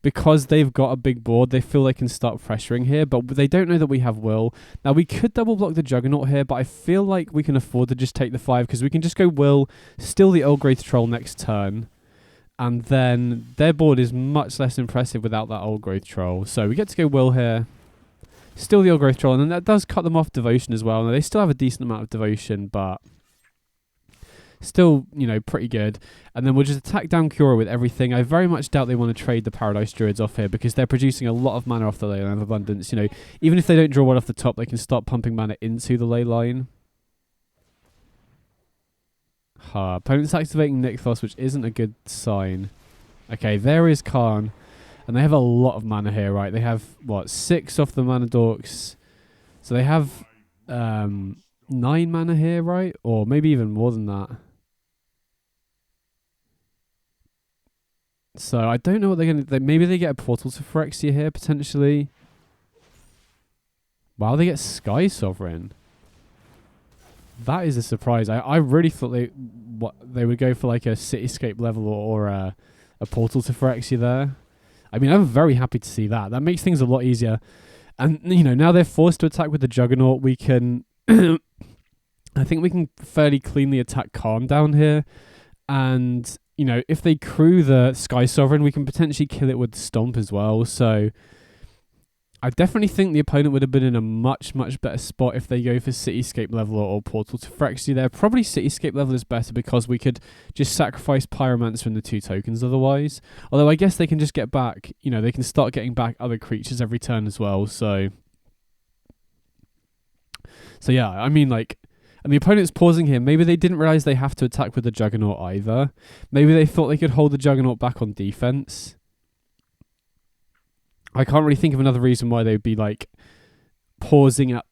because they've got a big board, they feel they can start pressuring here, but they don't know that we have Will. Now, we could double block the Juggernaut here, but I feel like we can afford to just take the 5 because we can just go Will, steal the Old Growth Troll next turn, and then their board is much less impressive without that Old Growth Troll. So we get to go Will here, steal the Old Growth Troll, and then that does cut them off Devotion as well. Now, they still have a decent amount of Devotion, but still, you know, pretty good. And then we'll just attack down Cura with everything. I very much doubt they want to trade the Paradise Druids off here because they're producing a lot of mana off the Ley Line of Abundance. You know, even if they don't draw one off the top, they can start pumping mana into the Ley Line. Opponent's activating Nykthos, which isn't a good sign. Okay, there is Khan. And they have a lot of mana here, right? They have, what, 6 off the Mana Dorks. So they have 9 mana here, right? Or maybe even more than that. So I don't know what they're going to... Maybe they get a Portal to Phyrexia here, potentially. Wow, they get Sky Sovereign. That is a surprise. I really thought they would go for like a Cityscape level or a Portal to Phyrexia there. I mean, I'm very happy to see that. That makes things a lot easier. And, you know, now they're forced to attack with the Juggernaut, we can... I think we can fairly cleanly attack Khan down here. And, you know, if they crew the Sky Sovereign, we can potentially kill it with Stomp as well. So I definitely think the opponent would have been in a much, much better spot if they go for Cityscape level or Portal to Phyrexia there. Probably Cityscape level is better because we could just sacrifice Pyromancer and the 2 tokens otherwise. Although I guess they can just get back, you know, they can start getting back other creatures every turn as well. So yeah, I mean, like, and the opponent's pausing here. Maybe they didn't realize they have to attack with the Juggernaut either. Maybe they thought they could hold the Juggernaut back on defense. I can't really think of another reason why they would be like pausing at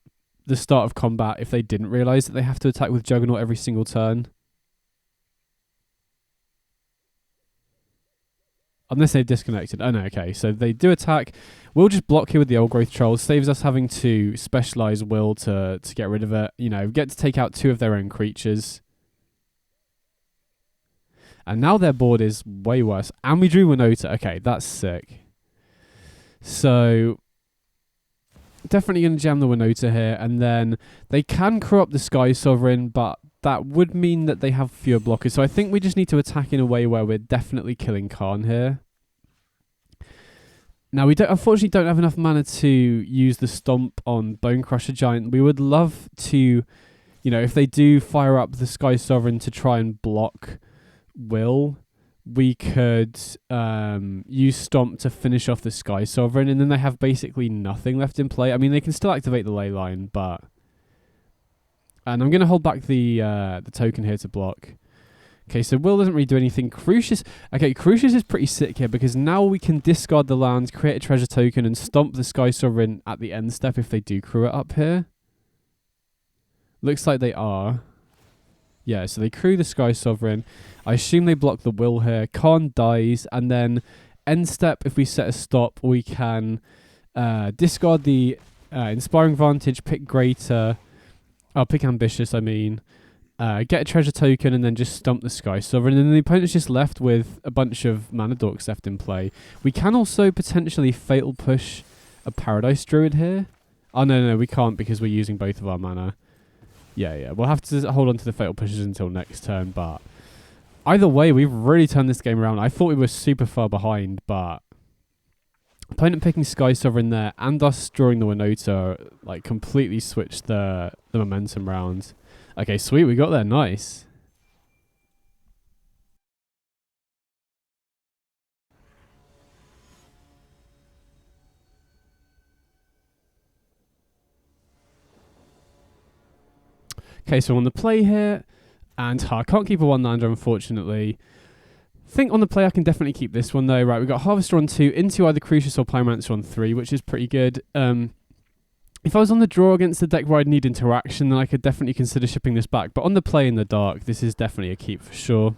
the start of combat if they didn't realize that they have to attack with Juggernaut every single turn. Unless they've disconnected. Oh no, okay. So they do attack. We'll just block here with the Old Growth Troll. Saves us having to specialize Will to get rid of it. You know, get to take out 2 of their own creatures. And now their board is way worse. And we drew Winota. Okay, that's sick. So definitely going to jam the Winota here. And then they can crew up the Sky Sovereign, but that would mean that they have fewer blockers. So I think we just need to attack in a way where we're definitely killing Khan here. Now, we unfortunately don't have enough mana to use the Stomp on Bone Crusher Giant. We would love to, you know, if they do fire up the Sky Sovereign to try and block Will, we could use Stomp to finish off the Sky Sovereign, and then they have basically nothing left in play. I mean, they can still activate the Ley Line, but... And I'm going to hold back the token here to block. Okay, so Will doesn't really do anything. Crucius... Okay, Crucius is pretty sick here, because now we can discard the lands, create a treasure token, and Stomp the Sky Sovereign at the end step if they do crew it up here. Looks like they are. Yeah, so they crew the Sky Sovereign. I assume they block the Will here. Khan dies, and then end step, if we set a stop, we can discard the Inspiring Vantage, pick Greater, pick Ambitious, I mean, get a treasure token, and then just stomp the Sky Sovereign, and then the opponent's just left with a bunch of Mana Dorks left in play. We can also potentially Fatal Push a Paradise Druid here. Oh, no, we can't because we're using both of our mana. Yeah, we'll have to hold on to the Fatal Pushes until next turn, but either way, we've really turned this game around. I thought we were super far behind, but opponent picking Sky Sovereign there and us drawing the Winota like completely switched the momentum round. Okay, sweet, we got there, nice. Okay, so on the play here, and I can't keep a one-lander, unfortunately. I think on the play I can definitely keep this one, though. Right, we've got Harvester on 2, into either Crucius or Pyromancer on 3, which is pretty good. If I was on the draw against the deck where I'd need interaction, then I could definitely consider shipping this back. But on the play in the dark, this is definitely a keep for sure.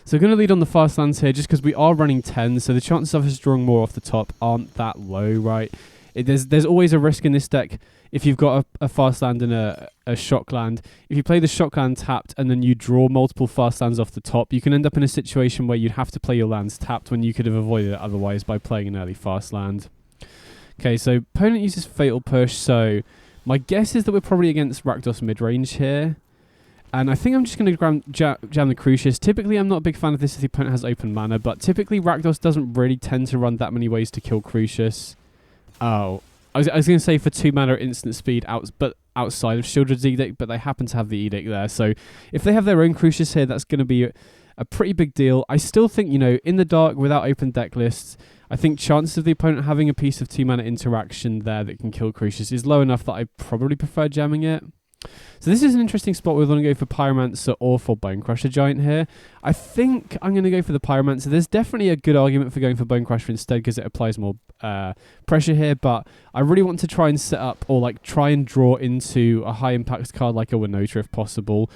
So we're going to lead on the fast lands here just because we are running 10, so the chances of us drawing more off the top aren't that low, right? There's always a risk in this deck if you've got a fast land and a shock land. If you play the shock land tapped and then you draw multiple fast lands off the top, you can end up in a situation where you'd have to play your lands tapped when you could have avoided it otherwise by playing an early fast land. Okay, so opponent uses Fatal Push, so my guess is that we're probably against Rakdos Midrange here. And I think I'm just going to jam the Crucius. Typically, I'm not a big fan of this if the opponent has open mana, but typically Rakdos doesn't really tend to run that many ways to kill Crucius. Oh, I was going to say for 2 mana instant speed, but outside of Shieldred's Edict, but they happen to have the Edict there. So if they have their own Crucius here, that's going to be a pretty big deal. I still think, in the dark, without open deck lists, I think chances of the opponent having a piece of 2 mana interaction there that can kill Crucius is low enough that I probably prefer jamming it. So this is an interesting spot where we're going to go for Pyromancer or for Bonecrusher Giant here. I think I'm going to go for the Pyromancer. There's definitely a good argument for going for Bonecrusher instead because it applies more pressure here, but I really want to try and set up or try and draw into a high impact card like a Winota if possible.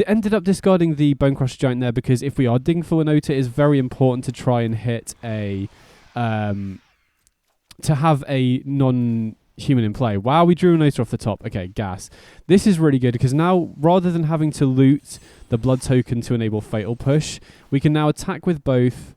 Ended up discarding the Bonecrusher Giant there because if we are digging for Winota, it is very important to try and hit a... to have a non-human in play. Wow, we drew Winota off the top. Okay, gas. This is really good because now, rather than having to loot the blood token to enable Fatal Push, we can now attack with both.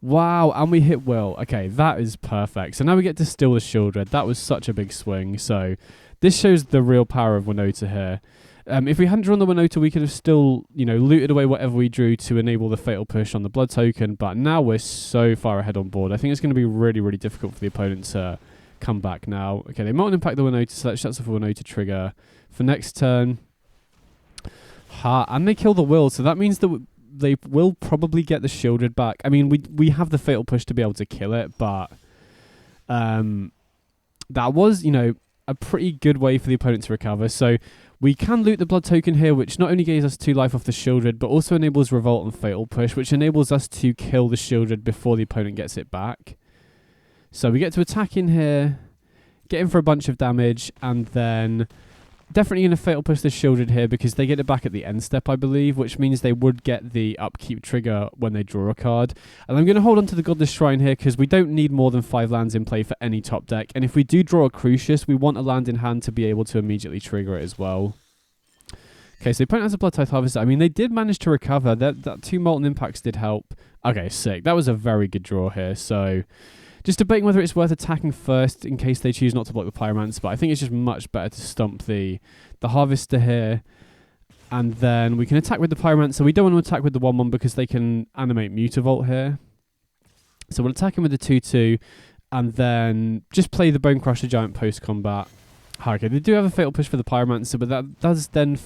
Wow, and we hit Will. Okay, that is perfect. So now we get to steal the Shieldred. That was such a big swing. So this shows the real power of Winota here. If we hadn't drawn the Winota, we could have still, looted away whatever we drew to enable the Fatal Push on the blood token, but now we're so far ahead on board. I think it's going to be really, really difficult for the opponent to come back now. Okay, they might impact the Winota, so that shuts off a Winota trigger for next turn. And they kill the Will, so that means that they will probably get the Shieldred back. I mean, we have the Fatal Push to be able to kill it, but that was, a pretty good way for the opponent to recover. So we can loot the blood token here, which not only gives us 2 life off the Shieldred, but also enables Revolt and Fatal Push, which enables us to kill the Shieldred before the opponent gets it back. So we get to attack in here, get in for a bunch of damage, and then definitely going to Fatal Push the Shieldred here because they get it back at the end step, I believe, which means they would get the upkeep trigger when they draw a card. And I'm going to hold on to the Godless Shrine here because we don't need more than 5 lands in play for any top deck. And if we do draw a Crucius, we want a land in hand to be able to immediately trigger it as well. Okay, so the opponent has a Blood Tithe Harvester. I mean, they did manage to recover. That 2 Molten Impacts did help. Okay, sick. That was a very good draw here. So just debating whether it's worth attacking first in case they choose not to block the Pyromancer, but I think it's just much better to stomp the Harvester here. And then we can attack with the Pyromancer. We don't want to attack with the 1-1 because they can animate Mutavault here. So we'll attack him with the 2-2 and then just play the Bonecrusher Giant post-combat. Okay, they do have a Fatal Push for the Pyromancer, but that does then,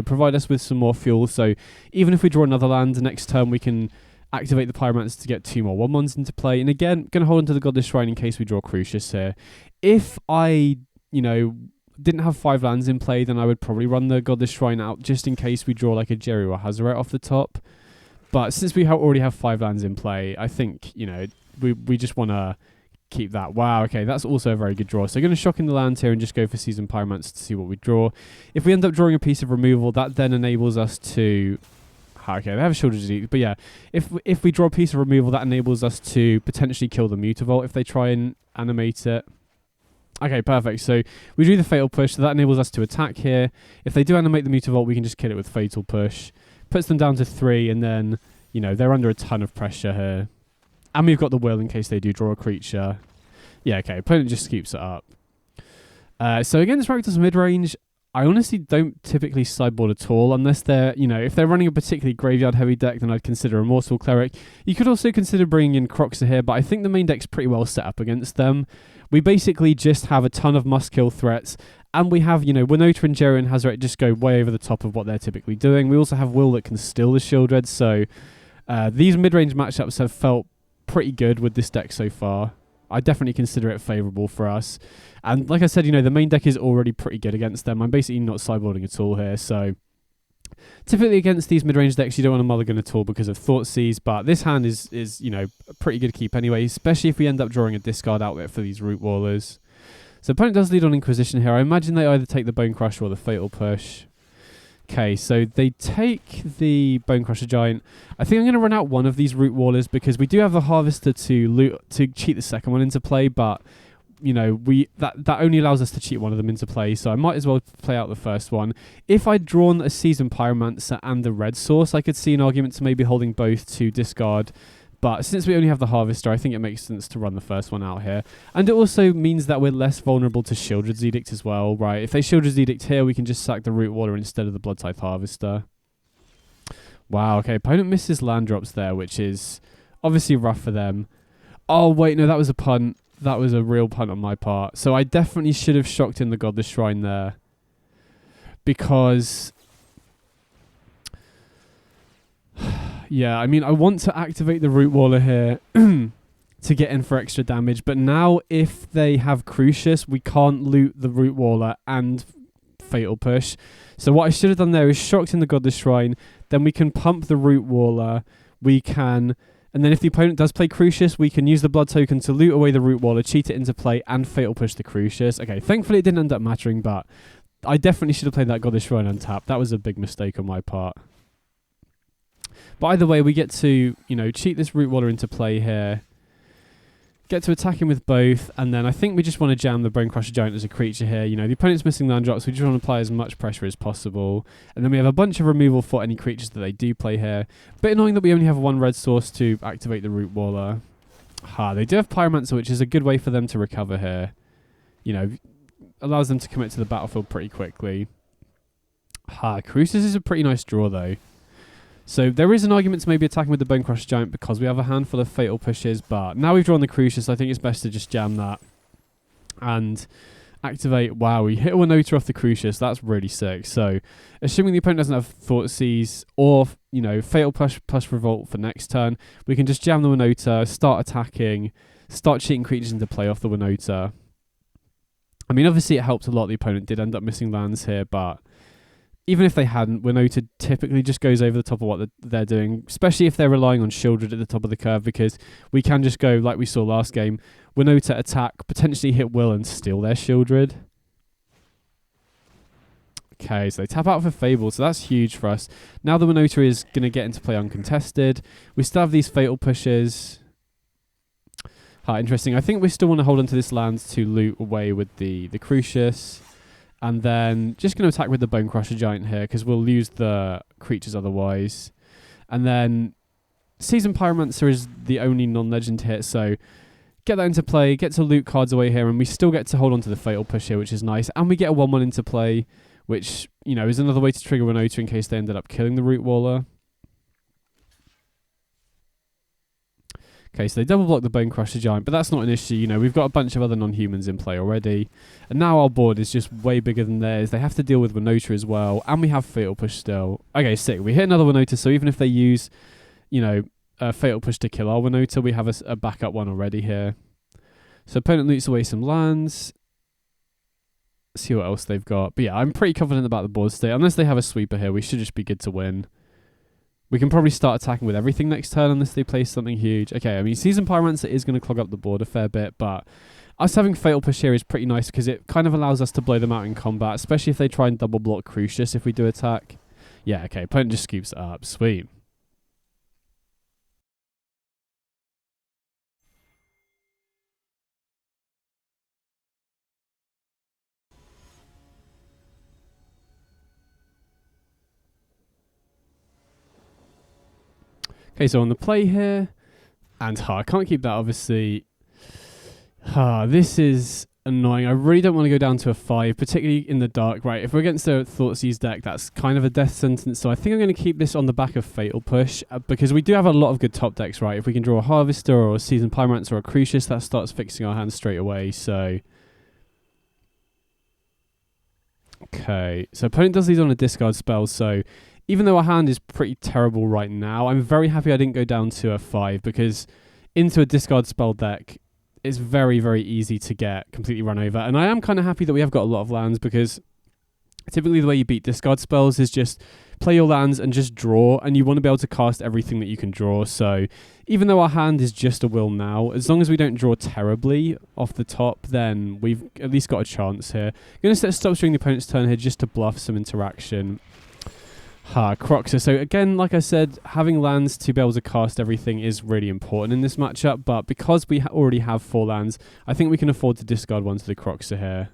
provide us with some more fuel. So even if we draw another land, next turn we can activate the Pyromancer to get 2 more 1-1s into play. And again, going to hold onto the Godless Shrine in case we draw Crucius here. If I, didn't have 5 lands in play, then I would probably run the Godless Shrine out just in case we draw like a Djeru or Hazoret off the top. But since we already have 5 lands in play, I think, we just want to keep that. Wow, okay, that's also a very good draw. So going to shock in the lands here and just go for Seasoned Pyromancer to see what we draw. If we end up drawing a piece of removal, that then enables us to... Okay, they have a Shieldred Edict, but yeah, if we draw a piece of removal, that enables us to potentially kill the Mutavault if they try and animate it. Okay, perfect. So we do the Fatal Push, so that enables us to attack here. If they do animate the Mutavault, we can just kill it with Fatal Push. Puts them down to 3, and then, they're under a ton of pressure here. And we've got the Will in case they do draw a creature. Yeah, okay, opponent just keeps it up. So against Rakdos Midrange, I honestly don't typically sideboard at all unless they're, if they're running a particularly graveyard-heavy deck, then I'd consider a Morsel Cleric. You could also consider bringing in Croxa here, but I think the main deck's pretty well set up against them. We basically just have a ton of must-kill threats, and we have, Winota and Djeru and Hazoret just go way over the top of what they're typically doing. We also have Will that can steal the Shieldred, so these mid-range matchups have felt pretty good with this deck so far. I definitely consider it favourable for us. And like I said, the main deck is already pretty good against them. I'm basically not sideboarding at all here. So typically against these mid-range decks, you don't want to mulligan at all because of Thoughtseize. But this hand is a pretty good keep anyway, especially if we end up drawing a discard outlet for these Root Wallers. So opponent does lead on Inquisition here. I imagine they either take the Bone Crusher or the Fatal Push. Okay, so they take the Bone Crusher Giant. I think I'm going to run out one of these Root Wallers because we do have a Harvester to cheat the second one into play, but you know, that only allows us to cheat one of them into play, so I might as well play out the first one. If I'd drawn a Seasoned Pyromancer and the red source, I could see an argument to maybe holding both to discard, but since we only have the Harvester, I think it makes sense to run the first one out here. And it also means that we're less vulnerable to Shieldred's Edict as well, right? If they Shieldred's Edict here, we can just sack the Root Waller instead of the Blood Tithe Harvester. Wow, okay, opponent misses land drops there, which is obviously rough for them. Oh, wait, no, that was a punt. That was a real punt on my part. So I definitely should have shocked in the Godless Shrine there. Because... yeah, I mean, I want to activate the Root Waller here to get in for extra damage. But now if they have Crucius, we can't loot the Root Waller and Fatal Push. So what I should have done there is shocked in the Godless Shrine. Then we can pump the Root Waller. We can... and then if the opponent does play Crucius, we can use the blood token to loot away the Root Waller, cheat it into play, and Fatal Push the Crucius. Okay, thankfully it didn't end up mattering, but I definitely should have played that Godless Shrine untapped. That was a big mistake on my part. But either way, we get to, you know, cheat this Root Waller into play here. Get to attack him with both, and then I think we just want to jam the Bone Crusher Giant as a creature here. You know, the opponent's missing land drops, we just want to apply as much pressure as possible. And then we have a bunch of removal for any creatures that they do play here. Bit annoying that we only have one red source to activate the Root Waller. They do have Pyromancer, which is a good way for them to recover here. You know, allows them to commit to the battlefield pretty quickly. Crucius is a pretty nice draw, though. So there is an argument to maybe attacking with the Bone Crusher Giant because we have a handful of Fatal Pushes, but now we've drawn the Crucius, I think it's best to just jam that and activate. Wow, we hit a Winota off the Crucius. That's really sick. So assuming the opponent doesn't have Thoughtseize or, you know, Fatal Push plus Revolt for next turn, we can just jam the Winota, start attacking, start cheating creatures into play off the Winota. I mean, obviously it helped a lot. The opponent did end up missing lands here, but even if they hadn't, Winota typically just goes over the top of what they're doing, especially if they're relying on Shieldred at the top of the curve, because we can just go, like we saw last game, Winota attack, potentially hit Will and steal their Shieldred. Okay, so they tap out for Fable, so that's huge for us. Now the Winota is going to get into play uncontested. We still have these Fatal Pushes. Interesting. I think we still want to hold on to this land to loot away with the Crucius. And then just going to attack with the Bone Crusher Giant here because we'll lose the creatures otherwise. And then Seasoned Pyromancer is the only non-legend hit, so get that into play, get to loot cards away here, and we still get to hold on to the Fatal Push here, which is nice. And we get a 1-1 into play, which, you know, is another way to trigger Winota in case they ended up killing the Root Waller. Okay, so they double block the Bone Crusher Giant, but that's not an issue. You know, we've got a bunch of other non-humans in play already. And now our board is just way bigger than theirs. They have to deal with Winota as well. And we have Fatal Push still. Okay, sick. We hit another Winota, so even if they use, you know, a Fatal Push to kill our Winota, we have a backup one already here. So opponent loots away some lands. See what else they've got. But yeah, I'm pretty confident about the board state. Unless they have a sweeper here, we should just be good to win. We can probably start attacking with everything next turn unless they play something huge. Okay, I mean, Seasoned Pyromancer is going to clog up the board a fair bit, but us having Fatal Push here is pretty nice because it kind of allows us to blow them out in combat, especially if they try and double block Crucius if we do attack. Yeah, okay, opponent just scoops it up. Sweet. Okay, so on the play here, and I can't keep that, obviously. This is annoying. I really don't want to go down to a 5, particularly in the dark. Right, if we're against a Thoughtseize deck, that's kind of a death sentence, so I think I'm going to keep this on the back of Fatal Push, because we do have a lot of good top decks, right? If we can draw a Harvester or a Seasoned Pyromancer or a Crucius, that starts fixing our hands straight away, so... Okay, so opponent does these on a discard spell, so... Even though our hand is pretty terrible right now, I'm very happy I didn't go down to a 5 because into a discard spell deck, it's very, very easy to get completely run over. And I am kind of happy that we have got a lot of lands because typically the way you beat discard spells is just play your lands and just draw, and you want to be able to cast everything that you can draw. So even though our hand is just a will now, as long as we don't draw terribly off the top, then we've at least got a chance here. I'm going to stop during the opponent's turn here just to bluff some interaction. Croxa. So again, like I said, having lands to be able to cast everything is really important in this matchup, but because we already have 4 lands, I think we can afford to discard one to the Croxa here.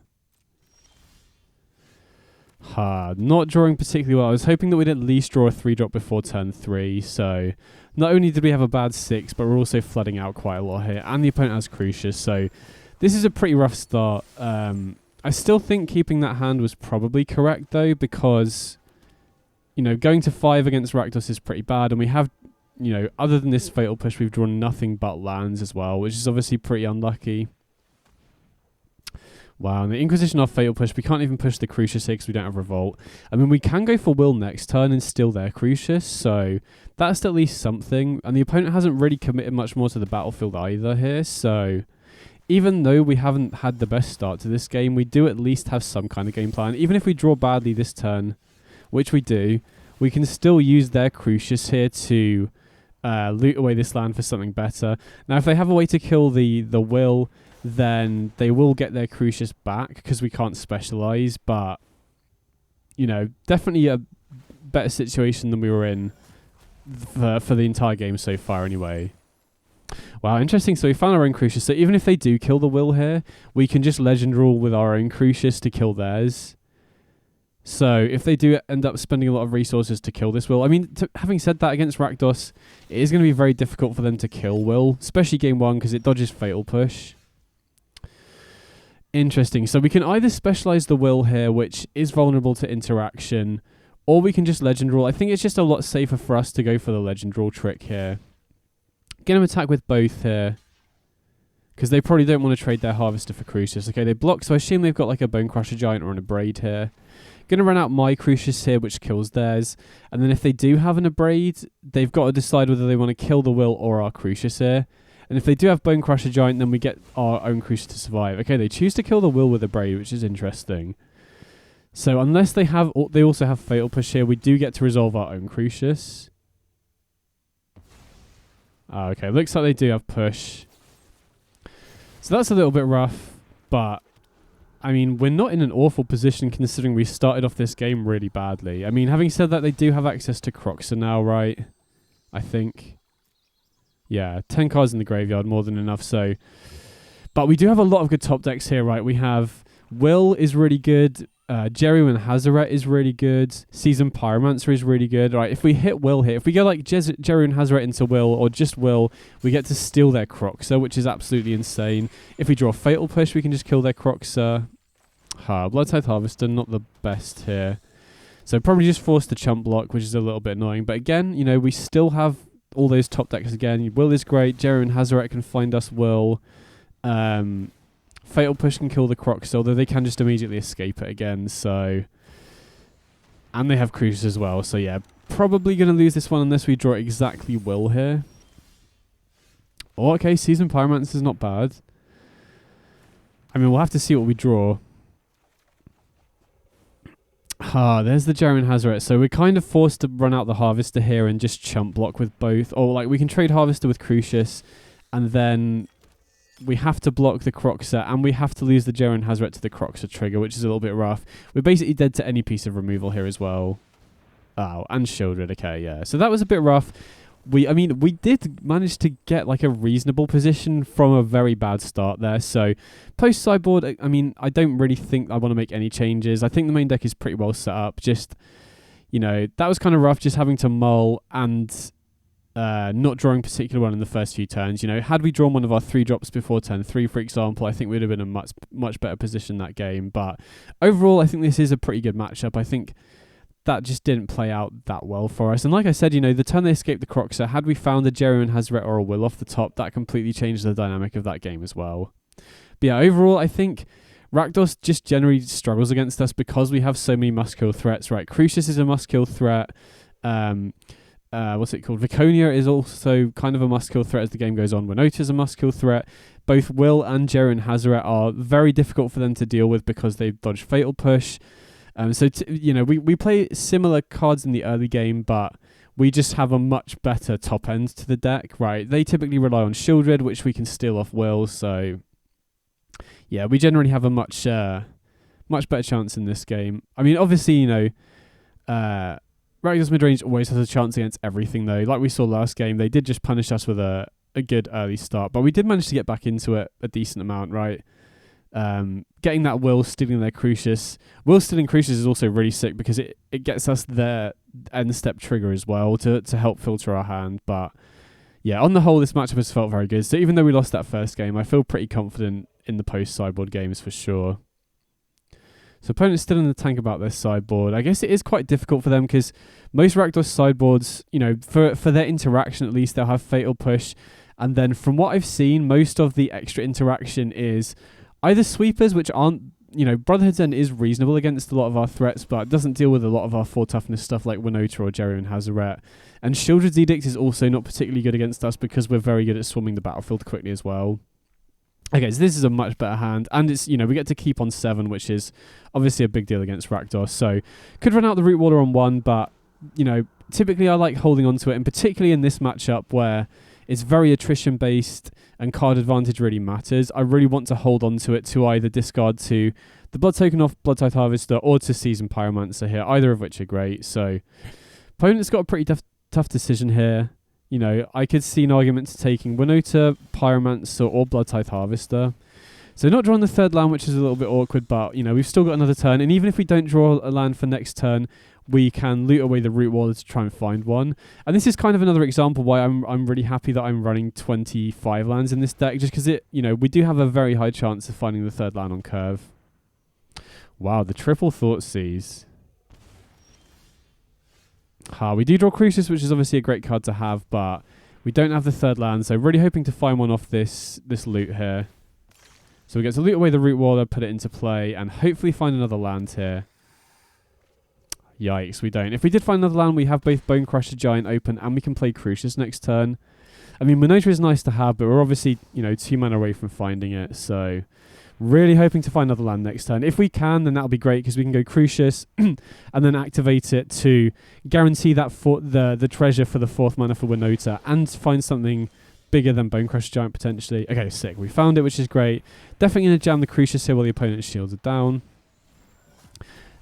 Not drawing particularly well. I was hoping that we'd at least draw a 3-drop before turn 3, so not only did we have a bad 6, but we're also flooding out quite a lot here, and the opponent has Crucius, so this is a pretty rough start. I still think keeping that hand was probably correct, though, because, you know, going to 5 against Rakdos is pretty bad, and we have, you know, other than this Fatal Push, we've drawn nothing but lands as well, which is obviously pretty unlucky. Wow, and the Inquisition off Fatal Push, we can't even push the Crucius here because we don't have Revolt. I mean, we can go for Will next turn and still their Crucius, so that's at least something. And the opponent hasn't really committed much more to the battlefield either here, so even though we haven't had the best start to this game, we do at least have some kind of game plan. Even if we draw badly this turn, which we do, we can still use their Crucius here to loot away this land for something better. Now, if they have a way to kill the Will, then they will get their Crucius back because we can't specialize, but, you know, definitely a better situation than we were in for the entire game so far anyway. Wow, interesting. So we found our own Crucius. So even if they do kill the Will here, we can just Legend Rule with our own Crucius to kill theirs. So if they do end up spending a lot of resources to kill this Will, I mean, having said that, against Rakdos, it is going to be very difficult for them to kill Will, especially game 1 because it dodges Fatal Push. Interesting. So we can either specialize the Will here, which is vulnerable to interaction, or we can just Legend Rule. I think it's just a lot safer for us to go for the Legend Rule trick here. Get them attack with both here, because they probably don't want to trade their Harvester for Crucius. Okay, they block, so I assume they've got like a Bone Crusher Giant or an Abrade here. Going to run out my Crucius here, which kills theirs. And then if they do have an Abrade, they've got to decide whether they want to kill the Will or our Crucius here. And if they do have Bone Crusher Giant, then we get our own Crucius to survive. Okay, they choose to kill the Will with Abrade, which is interesting. So unless they also have Fatal Push here, we do get to resolve our own Crucius. Okay, looks like they do have Push. So that's a little bit rough, but I mean, we're not in an awful position considering we started off this game really badly. I mean, having said that, they do have access to Croxa now, right? I think. Yeah, 10 cards in the graveyard, more than enough, so. But we do have a lot of good top decks here, right? We have Will is really good. Djeru and Hazoret is really good. Seasoned Pyromancer is really good. Right, if we hit Will here, if we go like Djeru and Hazoret into Will, or just Will, we get to steal their Croxa, which is absolutely insane. If we draw Fatal Push, we can just kill their Croxa. Blood-Tithe Harvester, not the best here. So probably just force the chump block, which is a little bit annoying. But again, you know, we still have all those top decks again. Will is great. Djeru and Hazoret can find us Will. Fatal Push can kill the Crocs, although they can just immediately escape it again. So, and they have Crucius as well. So yeah, probably going to lose this one unless we draw exactly Will here. Oh, okay, Seasoned Pyromancer is not bad. I mean, we'll have to see what we draw. There's the Djeru and Hazoret. So we're kind of forced to run out the Harvester here and just chump block with both. Or like we can trade Harvester with Crucius, and then we have to block the Croxa, and we have to lose the Djeru and Hazoret to the Croxa trigger, which is a little bit rough. We're basically dead to any piece of removal here as well. Oh, and Shieldred, okay, yeah. So that was a bit rough. We did manage to get like a reasonable position from a very bad start there. So post sideboard, I mean, I don't really think I want to make any changes. I think the main deck is pretty well set up. Just, you know, that was kind of rough, just having to mull and not drawing particularly well in the first few turns. You know, had we drawn one of our 3 drops before turn 3, for example, I think we'd have been in a much better position that game. But overall, I think this is a pretty good matchup. I think that just didn't play out that well for us. And like I said, you know, the turn they escaped the Croxa, had we found a Djeru and Hazoret or a Will off the top, that completely changed the dynamic of that game as well. But yeah, overall, I think Rakdos just generally struggles against us because we have so many must-kill threats, right? Crucius is a must-kill threat. What's it called? Viconia is also kind of a must-kill threat as the game goes on. Winota is a must-kill threat. Both Will and Djeru and Hazoret are very difficult for them to deal with because they dodge Fatal Push. You know, we play similar cards in the early game, but we just have a much better top end to the deck, right? They typically rely on Shieldred, which we can steal off Will, so yeah, we generally have a much better chance in this game. I mean, obviously, you know, Rakdos Midrange always has a chance against everything, though. Like we saw last game, they did just punish us with a good early start, but we did manage to get back into it a decent amount, right? Getting that Will stealing their Crucius. Will stealing Crucius is also really sick because it gets us their end step trigger as well to help filter our hand. But yeah, on the whole, this matchup has felt very good. So even though we lost that first game, I feel pretty confident in the post-sideboard games for sure. So opponents still in the tank about their sideboard. I guess it is quite difficult for them because most Rakdos sideboards, you know, for their interaction at least, they'll have Fatal Push. And then from what I've seen, most of the extra interaction is either sweepers, which aren't, you know, Brotherhood's End is reasonable against a lot of our threats, but it doesn't deal with a lot of our 4 toughness stuff like Winota or Djeru and Hazoret. And Shieldred's Edict is also not particularly good against us because we're very good at swarming the battlefield quickly as well. Okay, so this is a much better hand, and it's, you know, we get to keep on 7, which is obviously a big deal against Rakdos. So could run out the Root Waller on 1, but, you know, typically I like holding on to it, and particularly in this matchup where it's very attrition based and card advantage really matters. I really want to hold on to it to either discard to the Blood Token off Blood Tithe Harvester or to Seasoned Pyromancer here, either of which are great. So opponent's got a pretty tough decision here. You know, I could see an argument to taking Winota, Pyromancer, or Blood Tithe Harvester. So not drawing the third land, which is a little bit awkward, but, you know, we've still got another turn. And even if we don't draw a land for next turn, we can loot away the Root Waller to try and find one. And this is kind of another example why I'm really happy that I'm running 25 lands in this deck, just because it, you know, we do have a very high chance of finding the third land on curve. Wow, the triple Thoughtseize. We do draw Crucius, which is obviously a great card to have, but we don't have the third land, so really hoping to find one off this loot here. So we get to loot away the Root Waller, put it into play, and hopefully find another land here. Yikes, we don't. If we did find another land, we have both Bonecrusher Giant open, and we can play Crucius next turn. I mean, Winota is nice to have, but we're obviously, you know, 2 mana away from finding it, so really hoping to find another land next turn. If we can, then that'll be great because we can go Crucius and then activate it to guarantee that the treasure for the 4th mana for Winota and find something bigger than Bonecrusher Giant potentially. Okay, sick. We found it, which is great. Definitely going to jam the Crucius here while the opponent's shields are down.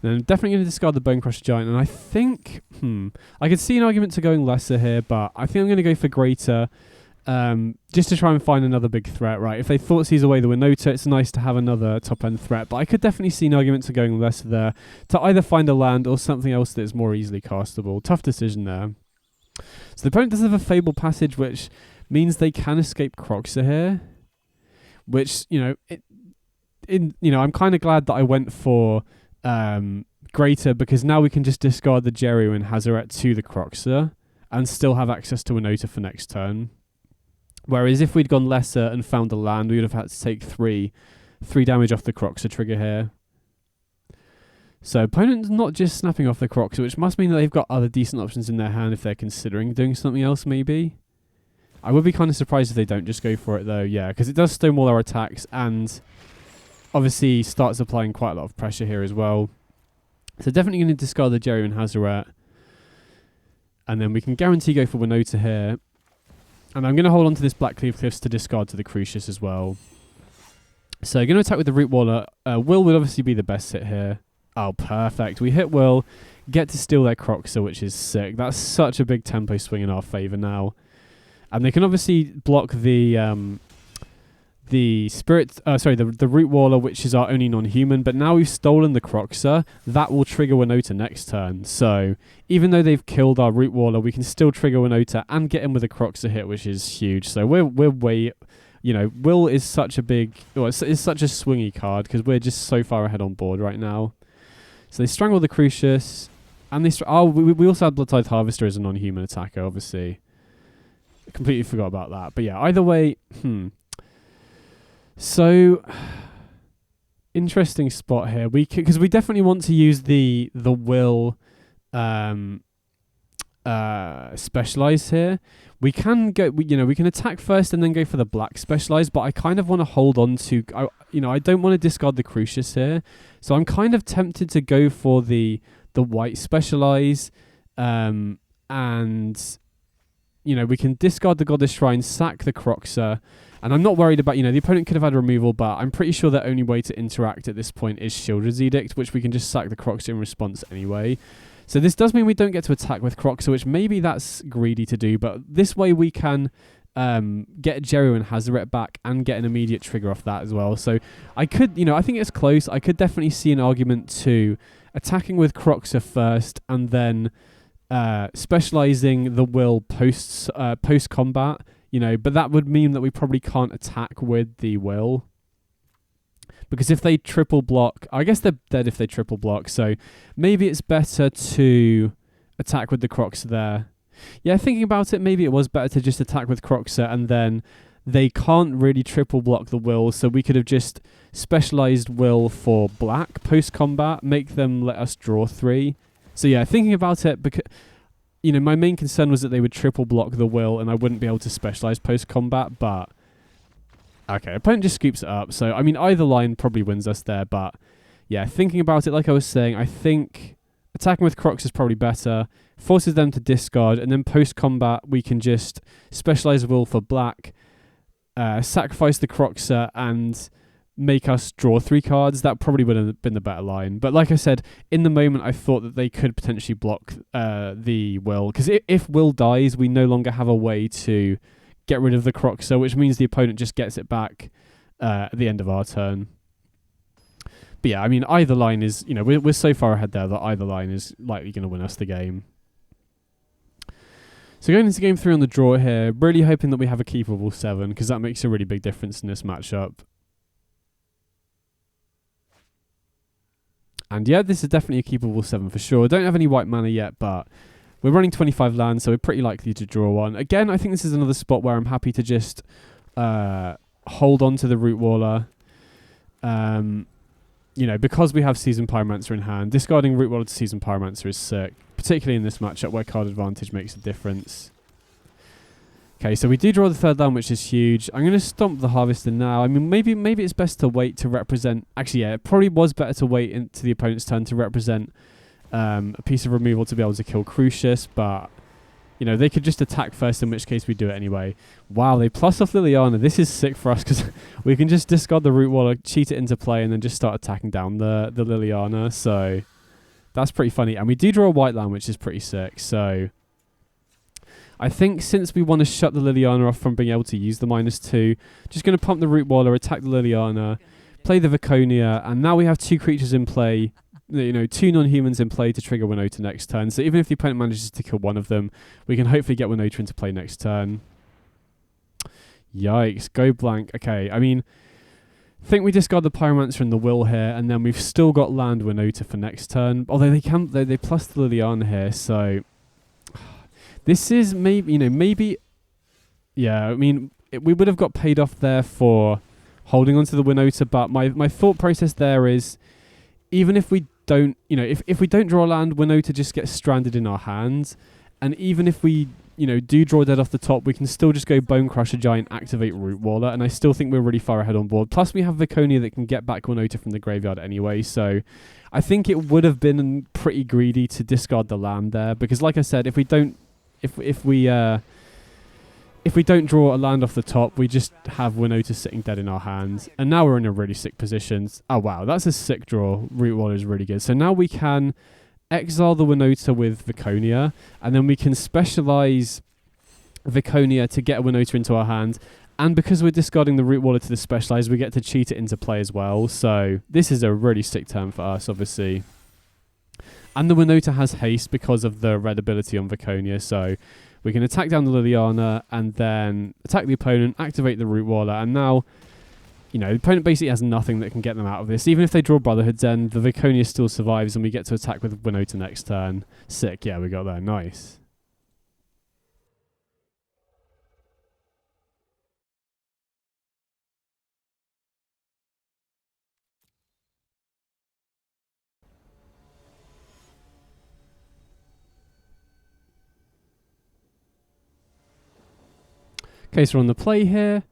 Then I'm definitely going to discard the Bonecrusher Giant, and I think I could see an argument to going lesser here, but I think I'm going to go for greater. Just to try and find another big threat, right? If they Thoughtseize away the Winota, it's nice to have another top-end threat, but I could definitely see an argument to going lesser there to either find a land or something else that is more easily castable. Tough decision there. So the opponent does have a Fable Passage, which means they can escape Croxa here, which, you know, I'm kind of glad that I went for greater because now we can just discard the Djeru and Hazoret to the Croxa and still have access to Winota for next turn. Whereas if we'd gone lesser and found a land, we would have had to take 3 damage off the Croxa trigger here. So opponent's not just snapping off the Croxa, which must mean that they've got other decent options in their hand if they're considering doing something else maybe. I would be kind of surprised if they don't just go for it though, yeah, because it does stonewall our attacks and obviously starts applying quite a lot of pressure here as well. So definitely going to discard the Djeru and Hazoret. And then we can guarantee go for Winota here. And I'm going to hold on to this Black Cleave Cliffs to discard to the Crucius as well. So going to attack with the Root Waller. Will would obviously be the best hit here. Oh, perfect. We hit Will, get to steal their Croxa, which is sick. That's such a big tempo swing in our favour now. And they can obviously block the Root Waller, which is our only non-human, but now we've stolen the Croxa, that will trigger Winota next turn. So even though they've killed our Root Waller, we can still trigger Winota and get him with a Croxa hit, which is huge. So we're way, you know, Will is such a big, well, it's such a swingy card because we're just so far ahead on board right now. So they strangle the Crucius, and we also had Blood Tithe Harvester as a non-human attacker, obviously. I completely forgot about that. But yeah, either way, So, interesting spot here. Because we definitely want to use the Will Specialize here. We can go, we can attack first and then go for the Black Specialize, but I kind of want to hold on to, I don't want to discard the Crucius here. So I'm kind of tempted to go for the White Specialize, and we can discard the Goddess Shrine, sack the Croxa. And I'm not worried about, the opponent could have had removal, but I'm pretty sure their only way to interact at this point is Shieldred's Edict, which we can just sack the Croxa in response anyway. So this does mean we don't get to attack with Croxa, which maybe that's greedy to do, but this way we can get Djeru and Hazoret back and get an immediate trigger off that as well. So I could, I think it's close. I could definitely see an argument to attacking with Croxa first and then specializing the will post combat, but that would mean that we probably can't attack with the will. Because if they triple block, I guess they're dead if they triple block, so maybe it's better to attack with the Croxa there. Yeah, thinking about it, maybe it was better to just attack with Croxa and then they can't really triple block the will, so we could have just specialized will for black post-combat, make them let us draw 3. So yeah, thinking about it, because my main concern was that they would triple block the will and I wouldn't be able to specialize post-combat, but okay, opponent just scoops it up. So, either line probably wins us there. But, yeah, thinking about it, like I was saying, I think attacking with Crocs is probably better. Forces them to discard. And then post-combat, we can just specialize will for black, sacrifice the Croxa, and make us draw 3 cards. That probably would have been the better line. But like I said, in the moment, I thought that they could potentially block the will. Because if will dies, we no longer have a way to get rid of the Croxa, which means the opponent just gets it back at the end of our turn. But yeah, either line is, we're so far ahead there that either line is likely going to win us the game. So going into game 3 on the draw here, really hoping that we have a keepable 7, because that makes a really big difference in this matchup. And yeah, this is definitely a keepable 7 for sure. Don't have any white mana yet, but we're running 25 lands, so we're pretty likely to draw one. Again, I think this is another spot where I'm happy to just hold on to the Root Waller. Because we have Seasoned Pyromancer in hand, discarding Root Waller to Seasoned Pyromancer is sick, particularly in this matchup where card advantage makes a difference. Okay, so we do draw the 3rd land, which is huge. I'm going to stomp the Harvester now. Maybe it's best to wait to represent... Actually, yeah, it probably was better to wait into the opponent's turn to represent a piece of removal to be able to kill Crucius, but they could just attack first, in which case we do it anyway. Wow, they plus off Liliana. This is sick for us because we can just discard the Root Waller, cheat it into play, and then just start attacking down the Liliana. So that's pretty funny. And we do draw a white land, which is pretty sick. So I think since we want to shut the Liliana off from being able to use the -2, just going to pump the Root Waller, attack the Liliana, play the Viconia, and now we have 2 creatures in play. 2 non-humans in play to trigger Winota next turn. So even if the opponent manages to kill one of them, we can hopefully get Winota into play next turn. Yikes, go blank. Okay, I think we discard the Pyromancer and the Will here, and then we've still got land Winota for next turn. Although they plus the Liliana here, so this is maybe. Yeah, we would have got paid off there for holding onto the Winota, but my thought process there is, even if we don't, if we don't draw land, Winota just gets stranded in our hands. And even if we, do draw dead off the top, we can still just go Bone Crusher Giant, activate Root Waller. And I still think we're really far ahead on board. Plus we have Viconia that can get back Winota from the graveyard anyway. So I think it would have been pretty greedy to discard the land there. Because like I said, if we don't draw a land off the top, we just have Winota sitting dead in our hands. And now we're in a really sick position. Oh, wow. That's a sick draw. Root Waller is really good. So now we can exile the Winota with Viconia. And then we can specialize Viconia to get a Winota into our hand. And because we're discarding the Root Waller to the specialize, we get to cheat it into play as well. So this is a really sick turn for us, obviously. And the Winota has haste because of the red ability on Viconia. So we can attack down the Liliana and then attack the opponent, activate the Root Waller, and now, the opponent basically has nothing that can get them out of this. Even if they draw Brotherhood's End, the Viconia still survives and we get to attack with Winota next turn. Sick, yeah, we got there. Nice. Okay, so we're on the play here,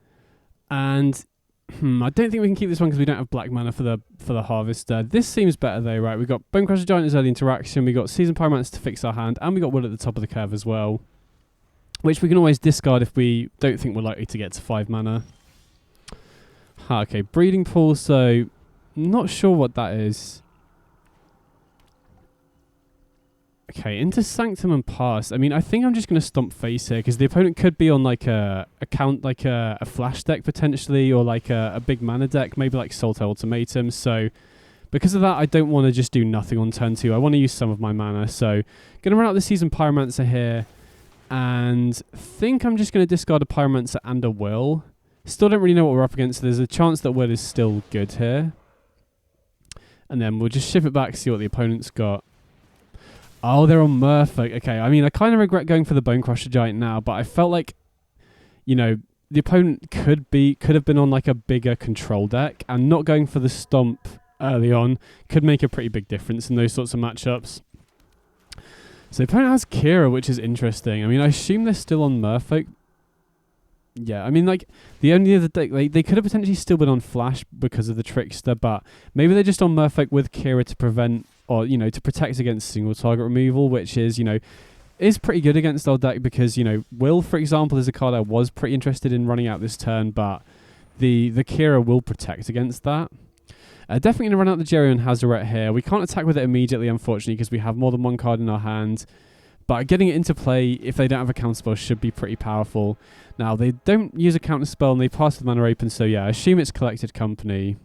and I don't think we can keep this one because we don't have black mana for the Harvester. This seems better though, right? We've got Bone Crusher Giant as early interaction, we got Seasoned Pyromancer to fix our hand, and we got Will at the top of the curve as well, which we can always discard if we don't think we're likely to get to 5 mana. Okay, Breeding Pool, so not sure what that is. Okay, into Sanctum and Pass. I mean, I think I'm just going to stomp face here because the opponent could be on like a flash deck potentially, or like a big mana deck, maybe like Solta Ultimatum. So because of that, I don't want to just do nothing on turn 2. I want to use some of my mana. So going to run out the Seasoned Pyromancer here, and think I'm just going to discard a Pyromancer and a Will. Still don't really know what we're up against. So there's a chance that Will is still good here. And then we'll just ship it back, see what the opponent's got. Oh, they're on Merfolk. Okay, I mean, I kind of regret going for the Bone Crusher Giant now, but I felt like, you know, the opponent could have been on like a bigger control deck, and not going for the Stomp early on could make a pretty big difference in those sorts of matchups. So the opponent has Kira, which is interesting. I mean, I assume they're still on Merfolk. Yeah, I mean, like, the only other deck, they could have potentially still been on Flash because of the Trickster, but maybe they're just on Merfolk with Kira to prevent, or, you know, to protect against single target removal, which is, you know, is pretty good against our deck because, you know, Will, for example, is a card I was pretty interested in running out this turn, but the Kira will protect against that. Definitely going to run out the Djeru and Hazoret here. We can't attack with it immediately, unfortunately, because we have more than one card in our hand. But getting it into play, if they don't have a counterspell, should be pretty powerful. Now, they don't use a counterspell, and they pass the mana open, so yeah, I assume it's Collected Company.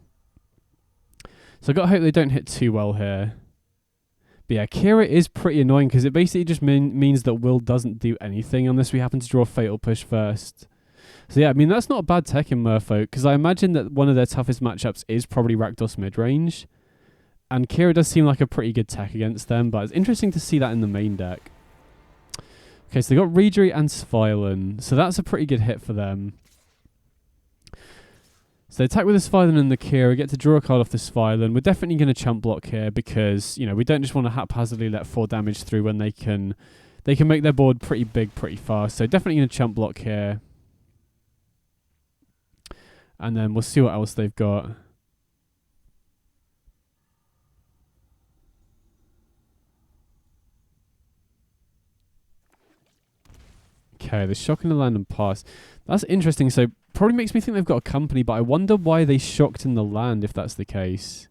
So I've got to hope they don't hit too well here. But yeah, Kira is pretty annoying, because it basically just means that Will doesn't do anything unless we happen to draw Fatal Push first. So yeah, I mean, that's not a bad tech in Merfolk, because I imagine that one of their toughest matchups is probably Rakdos Midrange. And Kira does seem like a pretty good tech against them, but it's interesting to see that in the main deck. Okay, so they got Reedry and Sphylen, so that's a pretty good hit for them. So they attack with the Sphylen and the Kira, get to draw a card off the Sphylen. We're definitely going to chump block here because, you know, we don't just want to haphazardly let 4 damage through when they can make their board pretty big pretty fast. So definitely going to chump block here. And then we'll see what else they've got. Okay, the Shock in the land and pass. That's interesting. So probably makes me think they've got a company, but I wonder why they shocked in the land if that's the case.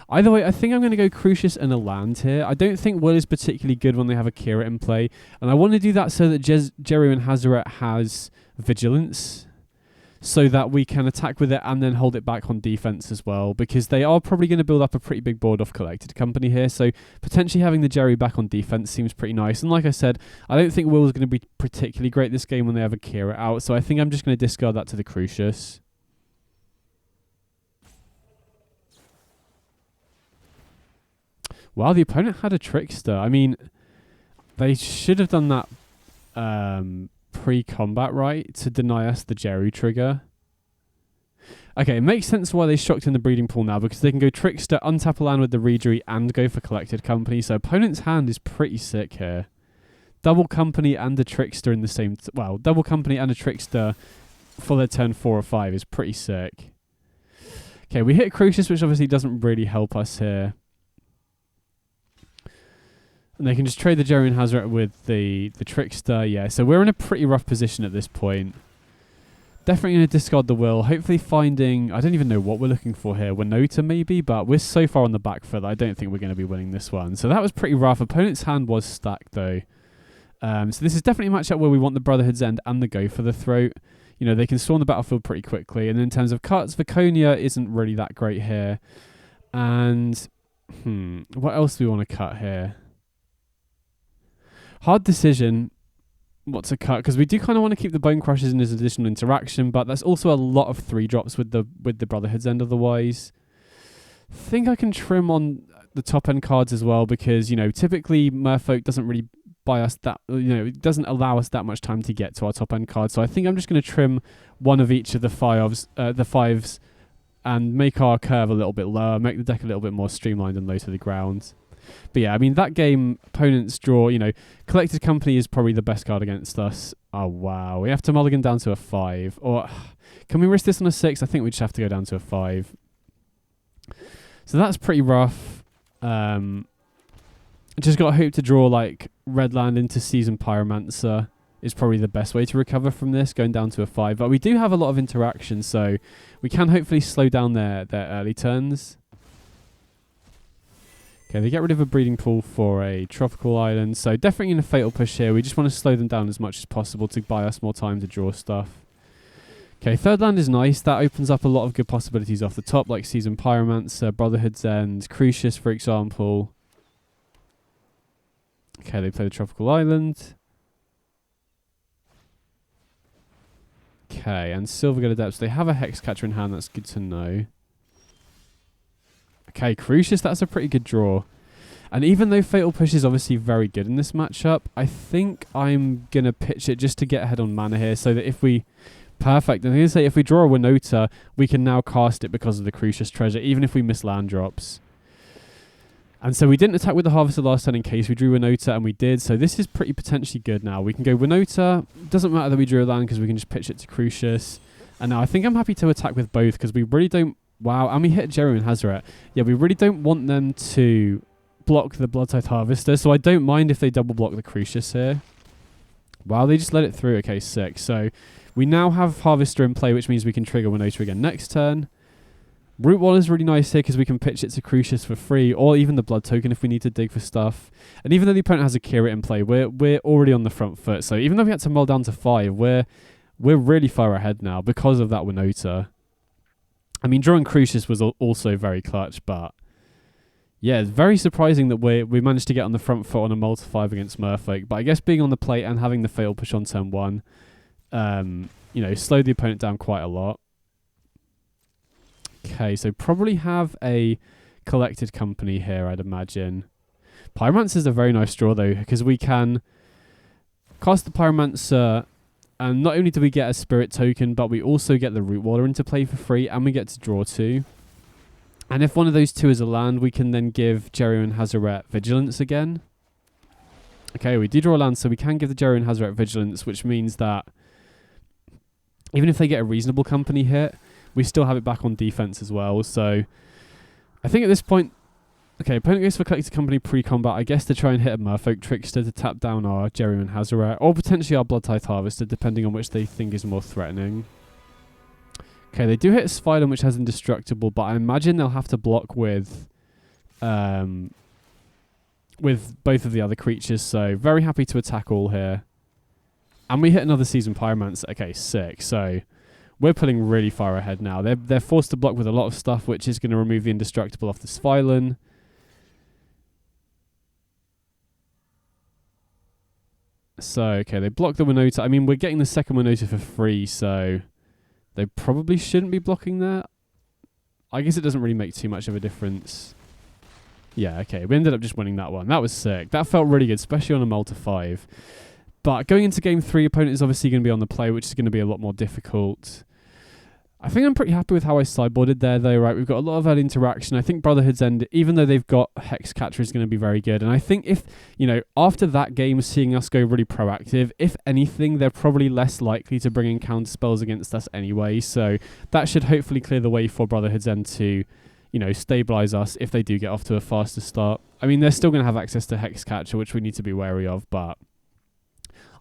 Either way, I think I'm going to go Crucius and a land here. I don't think Will is particularly good when they have a Kira in play. And I want to do that so that Djeru and Hazoret has Vigilance, so that we can attack with it and then hold it back on defense as well, because they are probably going to build up a pretty big board off Collected Company here, so potentially having the Djeru back on defense seems pretty nice. And like I said, I don't think Will's going to be particularly great this game when they have a Kira out, so I think I'm just going to discard that to the Crucius. Wow, the opponent had a Trickster. I mean, they should have done that pre-combat, right, to deny us the Djeru trigger. Okay, it makes sense why they shocked in the breeding pool now, because they can go Trickster, untap a land with the Reedry, and go for Collected Company. So opponent's hand is pretty sick here. Double Company and a Trickster in the same... well, double Company and a Trickster for their turn 4 or 5 is pretty sick. Okay, we hit Crucius, which obviously doesn't really help us here. And they can just trade the Djeru and Hazoret with the Trickster. Yeah, so we're in a pretty rough position at this point. Definitely going to discard the Will. Hopefully finding... I don't even know what we're looking for here. Winota maybe, but we're so far on the back foot that I don't think we're going to be winning this one. So that was pretty rough. Opponent's hand was stacked though. So this is definitely a matchup where we want the Brotherhood's End and the Go for the Throat. You know, they can storm the battlefield pretty quickly. And in terms of cuts, Viconia isn't really that great here. And... what else do we want to cut here? Hard decision what to cut, because we do kind of want to keep the Bone Crushers in as additional interaction, but that's also a lot of 3-drops with the Brotherhood's End otherwise. Think I can trim on the top end cards as well, because, you know, typically Merfolk doesn't really buy us that, you know, it doesn't allow us that much time to get to our top end cards. So I think I'm just going to trim one of each of the fives and make our curve a little bit lower, make the deck a little bit more streamlined and low to the ground. But yeah, I mean, that game, opponents draw, you know, Collected Company is probably the best card against us. Oh, wow. We have to mulligan down to a 5. Or can we risk this on a 6? I think we just have to go down to a 5. So that's pretty rough. Just got to hope to draw, like, red land into Seasoned Pyromancer is probably the best way to recover from this, going down to a 5. But we do have a lot of interaction, so we can hopefully slow down their early turns. Okay, they get rid of a breeding pool for a tropical island, so definitely in a fatal push here. We just want to slow them down as much as possible to buy us more time to draw stuff. Okay, third land is nice. That opens up a lot of good possibilities off the top, like Seasoned Pyromancer, Brotherhood's End, Crucius, for example. Okay, they play the tropical island. Okay, and Silvergut Adepts. They have a Hexcatcher in hand. That's good to know. Okay, Crucius, that's a pretty good draw. And even though Fatal Push is obviously very good in this matchup, I think I'm going to pitch it just to get ahead on mana here so that if we... Perfect. And I'm going to say if we draw a Winota, we can now cast it because of the Crucius Treasure, even if we miss land drops. And so we didn't attack with the Harvester last turn in case we drew Winota, and we did. So this is pretty potentially good now. We can go Winota. Doesn't matter that we drew a land because we can just pitch it to Crucius. And now I think I'm happy to attack with both because we really don't... Wow, and we hit Djeru and Hazoret. Yeah, we really don't want them to block the Bloodtithe Harvester, so I don't mind if they double block the Crucius here. Wow, they just let it through. Okay, sick. So we now have Harvester in play, which means we can trigger Winota again next turn. Root Wall is really nice here because we can pitch it to Crucius for free, or even the Blood Token if we need to dig for stuff. And even though the opponent has a Kira in play, we're already on the front foot. So even though we had to mull down to 5, we're really far ahead now because of that Winota. I mean, drawing Crucius was also very clutch, but yeah, it's very surprising that we managed to get on the front foot on a multi-5 against Merfolk. But I guess being on the plate and having the fatal push on turn 1, you know, slowed the opponent down quite a lot. Okay, so probably have a Collected Company here, I'd imagine. Pyromancer is a very nice draw, though, because we can cast the Pyromancer, and not only do we get a Spirit Token, but we also get the Root Waller into play for free, and we get to draw 2. And if one of those 2 is a land, we can then give Djeru and Hazoret Vigilance again. Okay, we do draw a land, so we can give the Djeru and Hazoret Vigilance, which means that even if they get a reasonable company hit, we still have it back on defense as well. So I think at this point, okay, opponent goes for Collected Company pre-combat, I guess to try and hit a Merfolk Trickster to tap down our Djeru and Hazoret, or potentially our Bloodtithe Harvester, depending on which they think is more threatening. Okay, they do hit a Sphyden, which has Indestructible, but I imagine they'll have to block with both of the other creatures, so very happy to attack all here. And we hit another Seasoned Pyromancer. Okay, sick. So we're pulling really far ahead now. They're forced to block with a lot of stuff, which is going to remove the Indestructible off the Sphyden. So, okay, they block the Winota. I mean, we're getting the second Winota for free, so they probably shouldn't be blocking that. I guess it doesn't really make too much of a difference. Yeah, okay, we ended up just winning that one. That was sick. That felt really good, especially on a multi-5. But going into game 3, opponent is obviously going to be on the play, which is going to be a lot more difficult. I think I'm pretty happy with how I sideboarded there, though, right? We've got a lot of early interaction. I think Brotherhood's End, even though they've got Hexcatcher, is going to be very good. And I think if, you know, after that game, seeing us go really proactive, if anything, they're probably less likely to bring in counter spells against us anyway. So that should hopefully clear the way for Brotherhood's End to, you know, stabilize us if they do get off to a faster start. I mean, they're still going to have access to Hexcatcher, which we need to be wary of, but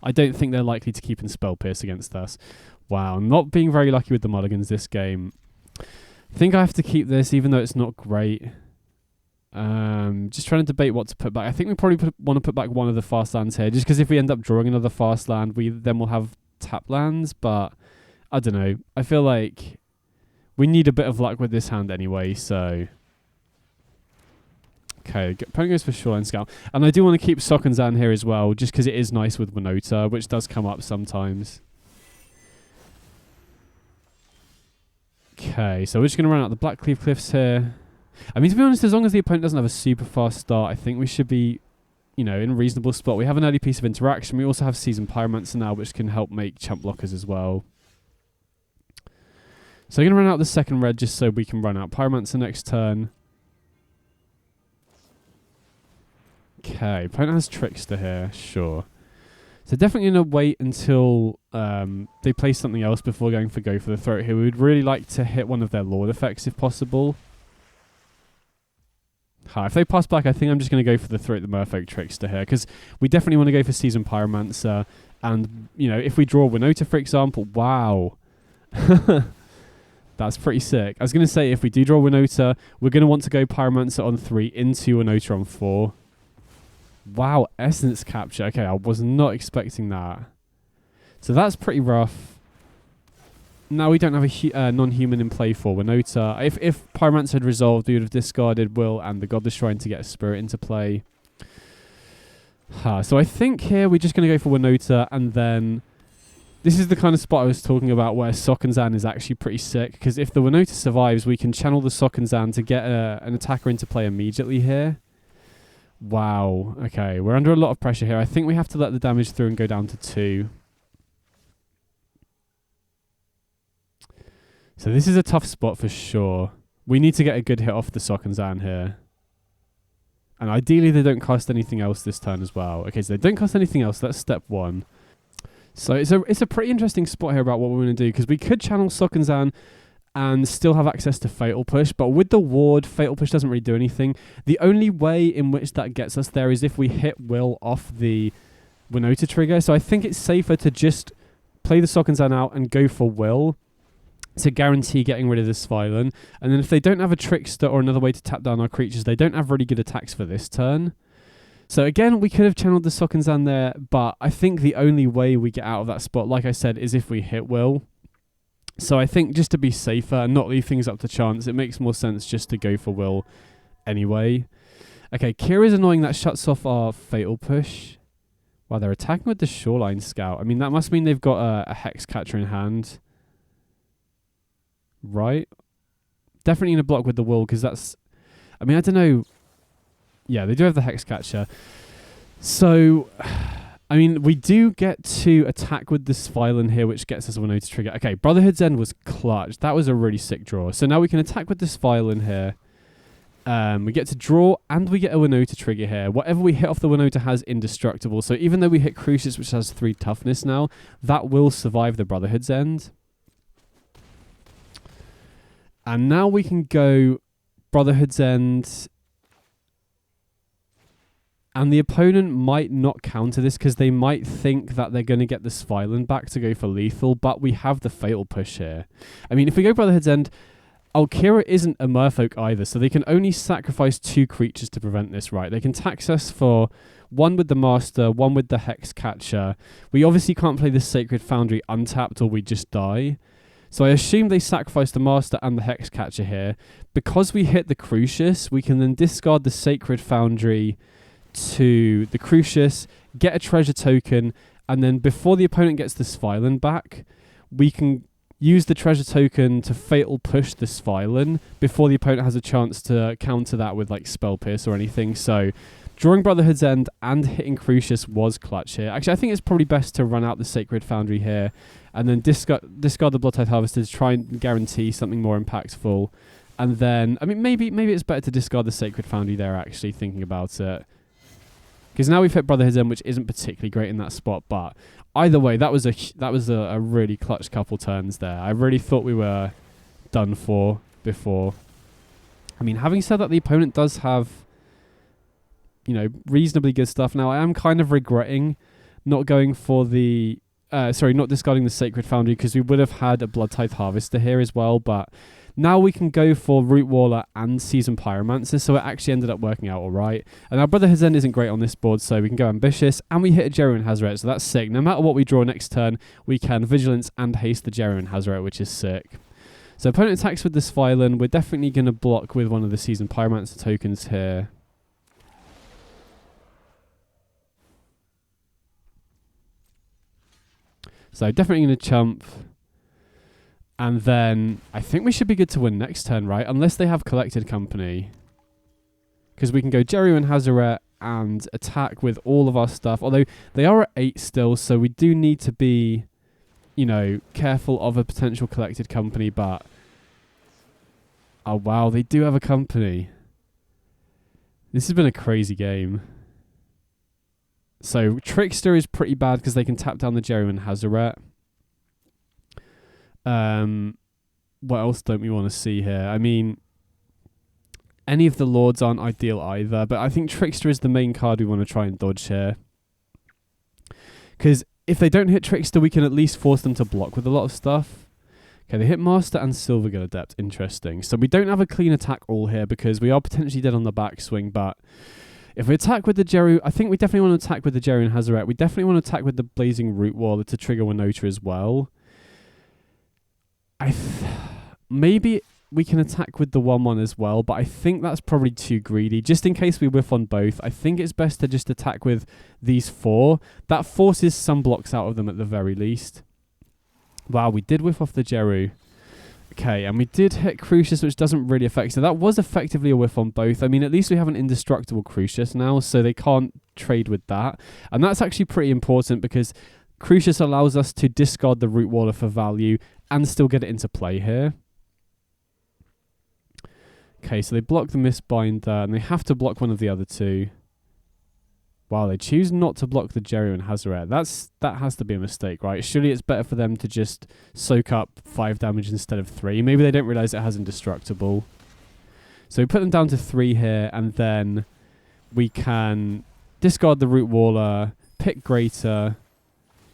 I don't think they're likely to keep in Spell Pierce against us. Wow, not being very lucky with the mulligans this game. I think I have to keep this, even though it's not great. Just trying to debate what to put back. I think we probably want to put back one of the fast lands here, just because if we end up drawing another fast land, then we'll have tap lands, but I don't know. I feel like we need a bit of luck with this hand anyway, so... Okay, opponent goes for Shoreline Scout. And I do want to keep Sokenzan here as well, just because it is nice with Winota, which does come up sometimes. Okay, so we're just going to run out the Blackcleave Cliffs here. I mean, to be honest, as long as the opponent doesn't have a super fast start, I think we should be, you know, in a reasonable spot. We have an early piece of interaction. We also have Seasoned Pyromancer now, which can help make chump blockers as well. So we're going to run out the second red just so we can run out Pyromancer next turn. Okay, opponent has Trickster here, sure. So definitely going to wait until they play something else before going for Go for the Throat here. We would really like to hit one of their Lord effects if possible. If they pass back, I think I'm just going to go for the Throat the Merfolk Trickster here, because we definitely want to go for Seasoned Pyromancer. And, you know, if we draw Winota, for example, wow. That's pretty sick. I was going to say, if we do draw Winota, we're going to want to go Pyromancer on 3 into Winota on 4. Wow, Essence Capture. Okay, I was not expecting that. So that's pretty rough. Now we don't have a non-human in play for Winota. If Pyromancer had resolved, we would have discarded Will and the Godless Shrine to get a Spirit into play. So I think here we're just going to go for Winota, and then this is the kind of spot I was talking about where Sokenzan is actually pretty sick, because if the Winota survives, we can channel the Sokenzan to get an attacker into play immediately here. Wow. Okay, we're under a lot of pressure here. I think we have to let the damage through and go down to 2. So this is a tough spot for sure. We need to get a good hit off the Sokenzan here. And ideally they don't cast anything else this turn as well. Okay, so they don't cast anything else. That's step 1. So it's a pretty interesting spot here about what we're going to do, because we could channel Sokenzan and still have access to Fatal Push, but with the ward, Fatal Push doesn't really do anything. The only way in which that gets us there is if we hit Will off the Winota trigger. So I think it's safer to just play the Sokenzan out and go for Will to guarantee getting rid of this Violin. And then if they don't have a Trickster or another way to tap down our creatures, they don't have really good attacks for this turn. So again, we could have channeled the Sokenzan there, but I think the only way we get out of that spot, like I said, is if we hit Will. So I think just to be safer and not leave things up to chance, it makes more sense just to go for Will anyway. Okay, Kira's annoying. That shuts off our Fatal Push. Wow, they're attacking with the Shoreline Scout. I mean, that must mean they've got a Hex Catcher in hand. Right? Definitely going to block with the Will, because that's... I mean, I don't know... Yeah, they do have the Hex Catcher. So, I mean, we do get to attack with this Violin here, which gets us a Winota trigger. Okay, Brotherhood's End was clutch. That was a really sick draw. So now we can attack with this Violin here. We get to draw, and we get a Winota trigger here. Whatever we hit off the Winota has indestructible. So even though we hit Crucius, which has 3 toughness now, that will survive the Brotherhood's End. And now we can go Brotherhood's End. And the opponent might not counter this, because they might think that they're going to get the Violin back to go for lethal, but we have the Fatal Push here. I mean, if we go Brotherhood's End, Kira isn't a Merfolk either, so they can only sacrifice 2 creatures to prevent this, right? They can tax us for 1 with the Master, 1 with the Hex Catcher. We obviously can't play the Sacred Foundry untapped or we just die. So I assume they sacrifice the Master and the Hex Catcher here. Because we hit the Crucius, we can then discard the Sacred Foundry to the Crucius, get a treasure token, and then before the opponent gets this Violin back, we can use the treasure token to Fatal Push this Violin before the opponent has a chance to counter that with like Spell Pierce or anything. So drawing Brotherhood's End and hitting Crucius was clutch here. Actually, I think it's probably best to run out the Sacred Foundry here and then discard the Blood-Tithe Harvester to try and guarantee something more impactful. And then, I mean, maybe it's better to discard the Sacred Foundry there, actually, thinking about it. Because now we've hit Brotherhood's End, which isn't particularly great in that spot, but either way, that was a really clutch couple turns there. I really thought we were done for before. I mean, having said that, the opponent does have, you know, reasonably good stuff. Now, I am kind of regretting not going for the... not discarding the Sacred Foundry, because we would have had a Blood-Tithe Harvester here as well, but now we can go for Root Waller and Seasoned Pyromancer, so it actually ended up working out alright. And our Brotherhood's End isn't great on this board, so we can go Ambitious, and we hit a Djeru and Hazoret, so that's sick. No matter what we draw next turn, we can Vigilance and haste the Djeru and Hazoret, which is sick. So opponent attacks with this Violin. We're definitely going to block with one of the Seasoned Pyromancer tokens here. So definitely going to chump. And then I think we should be good to win next turn, right? Unless they have Collected Company. Because we can go Djeru and Hazoret and attack with all of our stuff. Although they are at 8 still, so we do need to be, you know, careful of a potential Collected Company. But, oh wow, they do have a company. This has been a crazy game. So Trickster is pretty bad because they can tap down the Djeru and Hazoret. What else don't we want to see here? I mean, any of the Lords aren't ideal either, but I think Trickster is the main card we want to try and dodge here. Because if they don't hit Trickster, we can at least force them to block with a lot of stuff. Okay, they hit Master and Silvergill Adept. Interesting. So we don't have a clean attack all here because we are potentially dead on the backswing, but if we attack with the Djeru, I think we definitely want to attack with the Djeru and Hazoret. We definitely want to attack with the Blazing Root Waller to trigger Winota as well. Maybe we can attack with the 1/1 as well, but I think that's probably too greedy. Just in case we whiff on both, I think it's best to just attack with these 4. That forces some blocks out of them at the very least. Wow, we did whiff off the Djeru. Okay, and we did hit Crucius, which doesn't really affect. So that was effectively a whiff on both. I mean, at least we have an indestructible Crucius now, so they can't trade with that. And that's actually pretty important because Crucius allows us to discard the Root Waller for value and still get it into play here. Okay, so they block the Mistbinder, and they have to block one of the other 2. Wow, they choose not to block the Djeru and Hazoret. That has to be a mistake, right? Surely it's better for them to just soak up 5 damage instead of 3. Maybe they don't realise it has indestructible. So we put them down to 3 here, and then we can discard the Root Waller, pick Greater,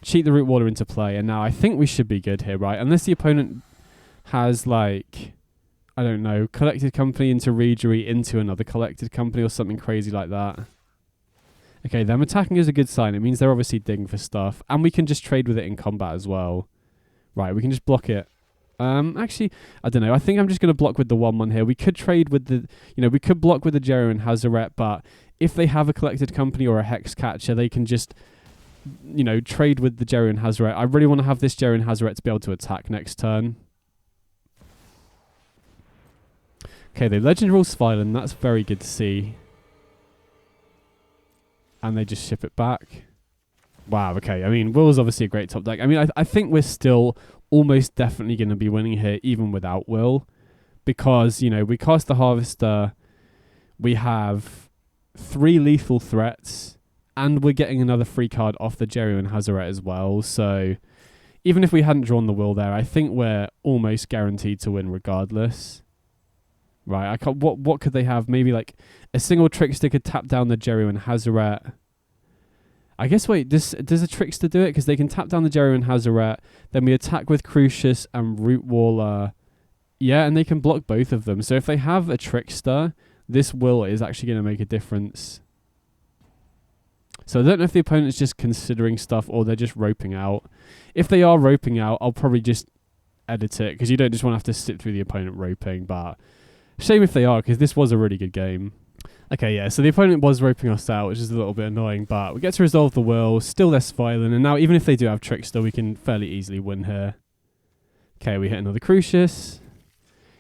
cheat the Root Waller into play, and now I think we should be good here, right? Unless the opponent has, like, I don't know, Collected Company into Regery into another Collected Company or something crazy like that. Okay, them attacking is a good sign. It means they're obviously digging for stuff. And we can just trade with it in combat as well. Right, we can just block it. Actually, I don't know. I think I'm just going to block with the 1/1 here. We could trade with the... we could block with the Djeru and Hazoret, but if they have a Collected Company or a Hex Catcher, they can just, trade with the Djeru and Hazoret. I really want to have this Djeru and Hazoret to be able to attack next turn. Okay, they Legend Rules Violin. That's very good to see. And they just ship it back. Wow, okay. I mean, Will's obviously a great top deck. I mean, I think we're still almost definitely going to be winning here, even without Will. Because, we cast the Harvester. We have 3 lethal threats. And we're getting another free card off the Djeru and Hazoret as well. So, even if we hadn't drawn the Will there, I think we're almost guaranteed to win regardless. Right, I can't. What could they have? Maybe like a single Trickster could tap down the Djeru and Hazoret. I guess, wait, does a Trickster do it? Because they can tap down the Djeru and Hazoret. Then we attack with Crucius and Root Waller. Yeah, and they can block both of them. So if they have a Trickster, this Will is actually going to make a difference. So I don't know if the opponent is just considering stuff or they're just roping out. If they are roping out, I'll probably just edit it because you don't just want to have to sit through the opponent roping, but... Shame if they are, because this was a really good game. Okay, yeah, so the opponent was roping us out, which is a little bit annoying, but we get to resolve the Will, still less violent, and now even if they do have Trickster, we can fairly easily win here. Okay, we hit another Crucius,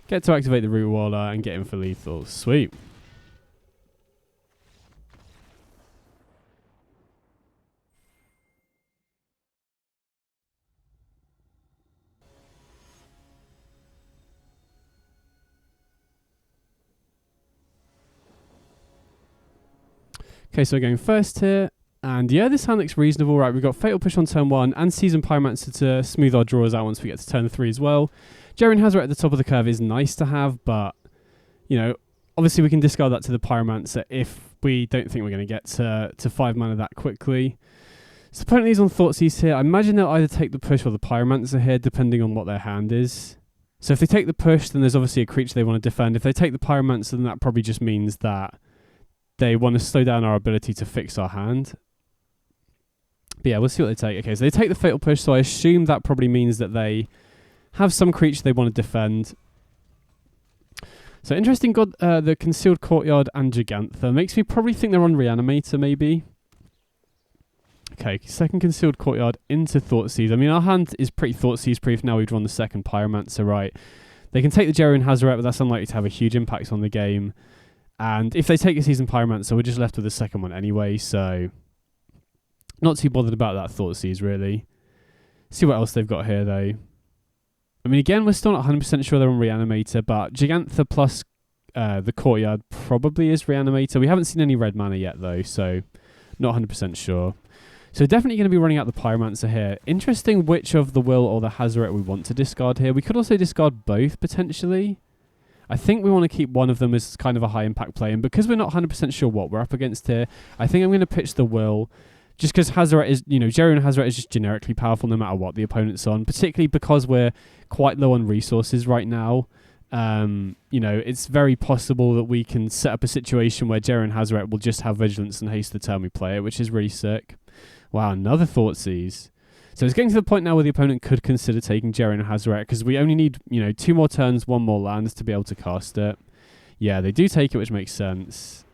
get to activate the Root Waller, and get in for lethal. Sweet. Okay, so we're going first here, and yeah, this hand looks reasonable, right? We've got Fatal Push on turn 1, and Season Pyromancer to smooth our draws out once we get to turn 3 as well. Djeru and Hazoret at the top of the curve is nice to have, but, obviously we can discard that to the Pyromancer if we don't think we're going to get to 5 mana that quickly. So opponent is on Thoughtseize here. I imagine they'll either take the push or the Pyromancer here, depending on what their hand is. So if they take the push, then there's obviously a creature they want to defend. If they take the Pyromancer, then that probably just means that they want to slow down our ability to fix our hand. But yeah, we'll see what they take. Okay, so they take the Fatal Push, so I assume that probably means that they have some creature they want to defend. So interesting, got the Concealed Courtyard and Gigantha. Makes me probably think they're on Reanimator, maybe. Okay, second Concealed Courtyard into Thoughtseize. I mean, our hand is pretty Thoughtseize proof now we've drawn the second Pyromancer, right? They can take the Djeru and Hazoret, but that's unlikely to have a huge impact on the game. And if they take a Season Pyromancer, we're just left with the second one anyway, so not too bothered about that Thoughtseize, really. See what else they've got here, though. I mean, again, we're still not 100% sure they're on Reanimator, but Gigantha plus the Courtyard probably is Reanimator. We haven't seen any red mana yet, though, so not 100% sure. So definitely going to be running out the Pyromancer here. Interesting which of the Will or the Hazoret we want to discard here. We could also discard both, potentially. I think we want to keep one of them as kind of a high impact play, and because we're not 100% sure what we're up against here, I think I'm going to pitch the Will, Just because Hazoret is, Djeru and Hazoret is just generically powerful no matter what the opponent's on, particularly because we're quite low on resources right now. It's very possible that we can set up a situation where Djeru and Hazoret will just have Vigilance and Haste the turn we play it, which is really sick. Wow, another Thoughtseize. So it's getting to the point now where the opponent could consider taking Djeru and Hazoret, because we only need, 2 more turns, 1 more lands to be able to cast it. Yeah, they do take it, which makes sense.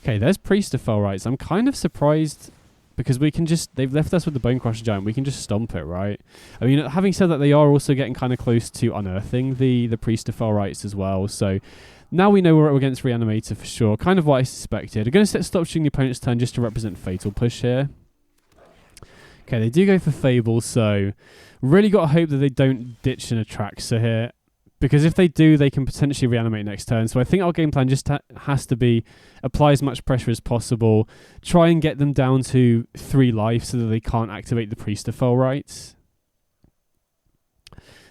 Okay, there's Priest of Fell Rights. I'm kind of surprised because we can just... They've left us with the Bonecrusher Giant. We can just stomp it, right? I mean, having said that, they are also getting kind of close to unearthing the Priest of Fell Rights as well. So now we know we're up against Reanimator for sure. Kind of what I suspected. I'm going to set Stop Shooting the opponent's turn just to represent Fatal Push here. Okay, they do go for Fable, so really got to hope that they don't ditch an Atraxa here. Because if they do, they can potentially reanimate next turn. So I think our game plan just has to be apply as much pressure as possible, try and get them down to 3 life so that they can't activate the Priest of Fell Rights.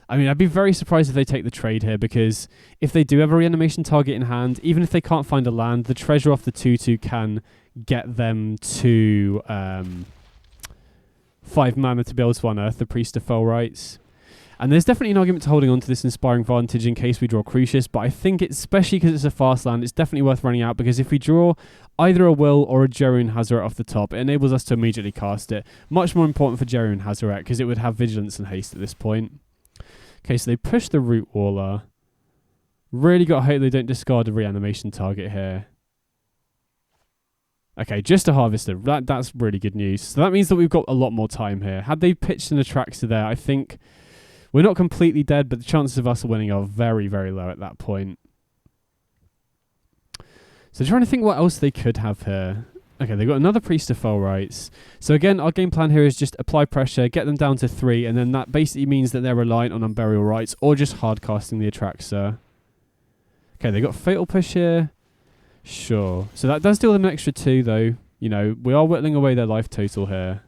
I mean, I'd be very surprised if they take the trade here, because if they do have a reanimation target in hand, even if they can't find a land, the treasure off the 2/2 can get them to 5 mana to be able to unearth the Priest of Fell Rights. And there's definitely an argument to holding on to this Inspiring Vantage in case we draw Crucius, but I think it's, especially because it's a fast land, it's definitely worth running out, because if we draw either a Will or a Djeru and Hazoret off the top, it enables us to immediately cast it. Much more important for Djeru and Hazoret, because it would have Vigilance and Haste at this point. Okay, so they push the Root Waller. Really got to hope they don't discard a reanimation target here. Okay, just a Harvester. That's really good news. So that means that we've got a lot more time here. Had they pitched an Atraxa there, I think... We're not completely dead, but the chances of us winning are very, very low at that point. So trying to think what else they could have here. Okay, they've got another Priest of Fell Rights. So again, our game plan here is just apply pressure, get them down to 3, and then that basically means that they're reliant on Unburial Rights or just hard casting the Atraxa. Okay, they got Fatal Push here. Sure. So that does deal them an extra 2, though. We are whittling away their life total here.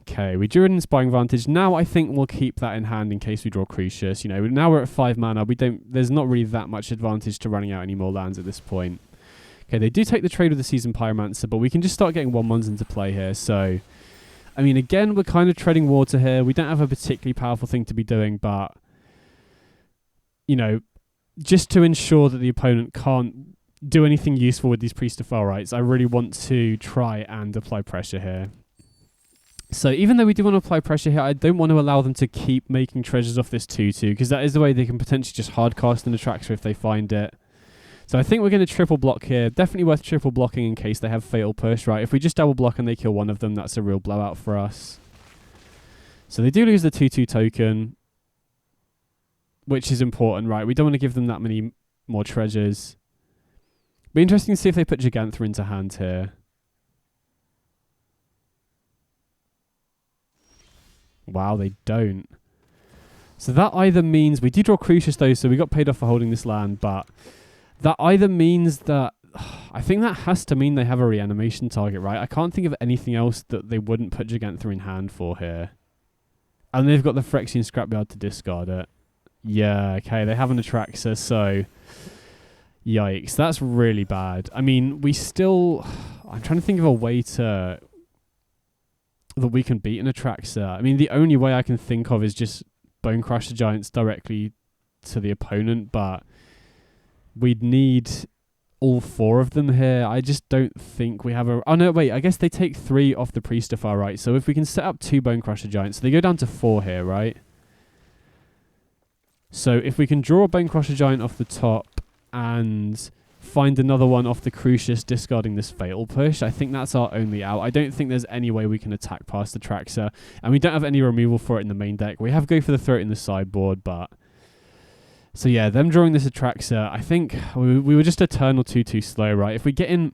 Okay, we drew an Inspiring Vantage. Now I think we'll keep that in hand in case we draw Crucius. Now we're at 5 mana. There's not really that much advantage to running out any more lands at this point. Okay, they do take the trade with the Seasoned Pyromancer, but we can just start getting 1/1s into play here. So, I mean, again, we're kind of treading water here. We don't have a particularly powerful thing to be doing, but, just to ensure that the opponent can't do anything useful with these Priest of Fell Rights, I really want to try and apply pressure here. So even though we do want to apply pressure here, I don't want to allow them to keep making treasures off this 2/2, because that is the way they can potentially just hard cast an Atraxa if they find it. So I think we're going to triple block here. Definitely worth triple blocking in case they have Fatal Push, right? If we just double block and they kill one of them, that's a real blowout for us. So they do lose the 2/2 token, which is important, right? We don't want to give them that many more treasures. Be interesting to see if they put Gigantha into hand here. Wow, they don't. So that either means... We do draw Crucius though, so we got paid off for holding this land, but that either means that... I think that has to mean they have a reanimation target, right? I can't think of anything else that they wouldn't put Gigantha in hand for here. And they've got the Phyrexian Scrapyard to discard it. Yeah, okay, they have an Atraxa, so... Yikes, that's really bad. I mean, we still... I'm trying to think of a way to... that we can beat an Atraxa. I mean, the only way I can think of is just Bonecrusher Giants directly to the opponent, but we'd need all 4 of them here. I just don't think we have a... Oh, no, wait, I guess they take 3 off the Priest of Fell Rights. So if we can set up 2 Bonecrusher Giants, so they go down to 4 here, right? So if we can draw a Bonecrusher Giant off the top and find another one off the Crucius discarding this Fatal Push, I think that's our only out. I don't think there's any way we can attack past the Atraxa, and we don't have any removal for it in the main deck. We have Go for the Throat in the sideboard, but... So yeah, them drawing this Atraxa, I think we were just a turn or 2 too slow, right? If we get in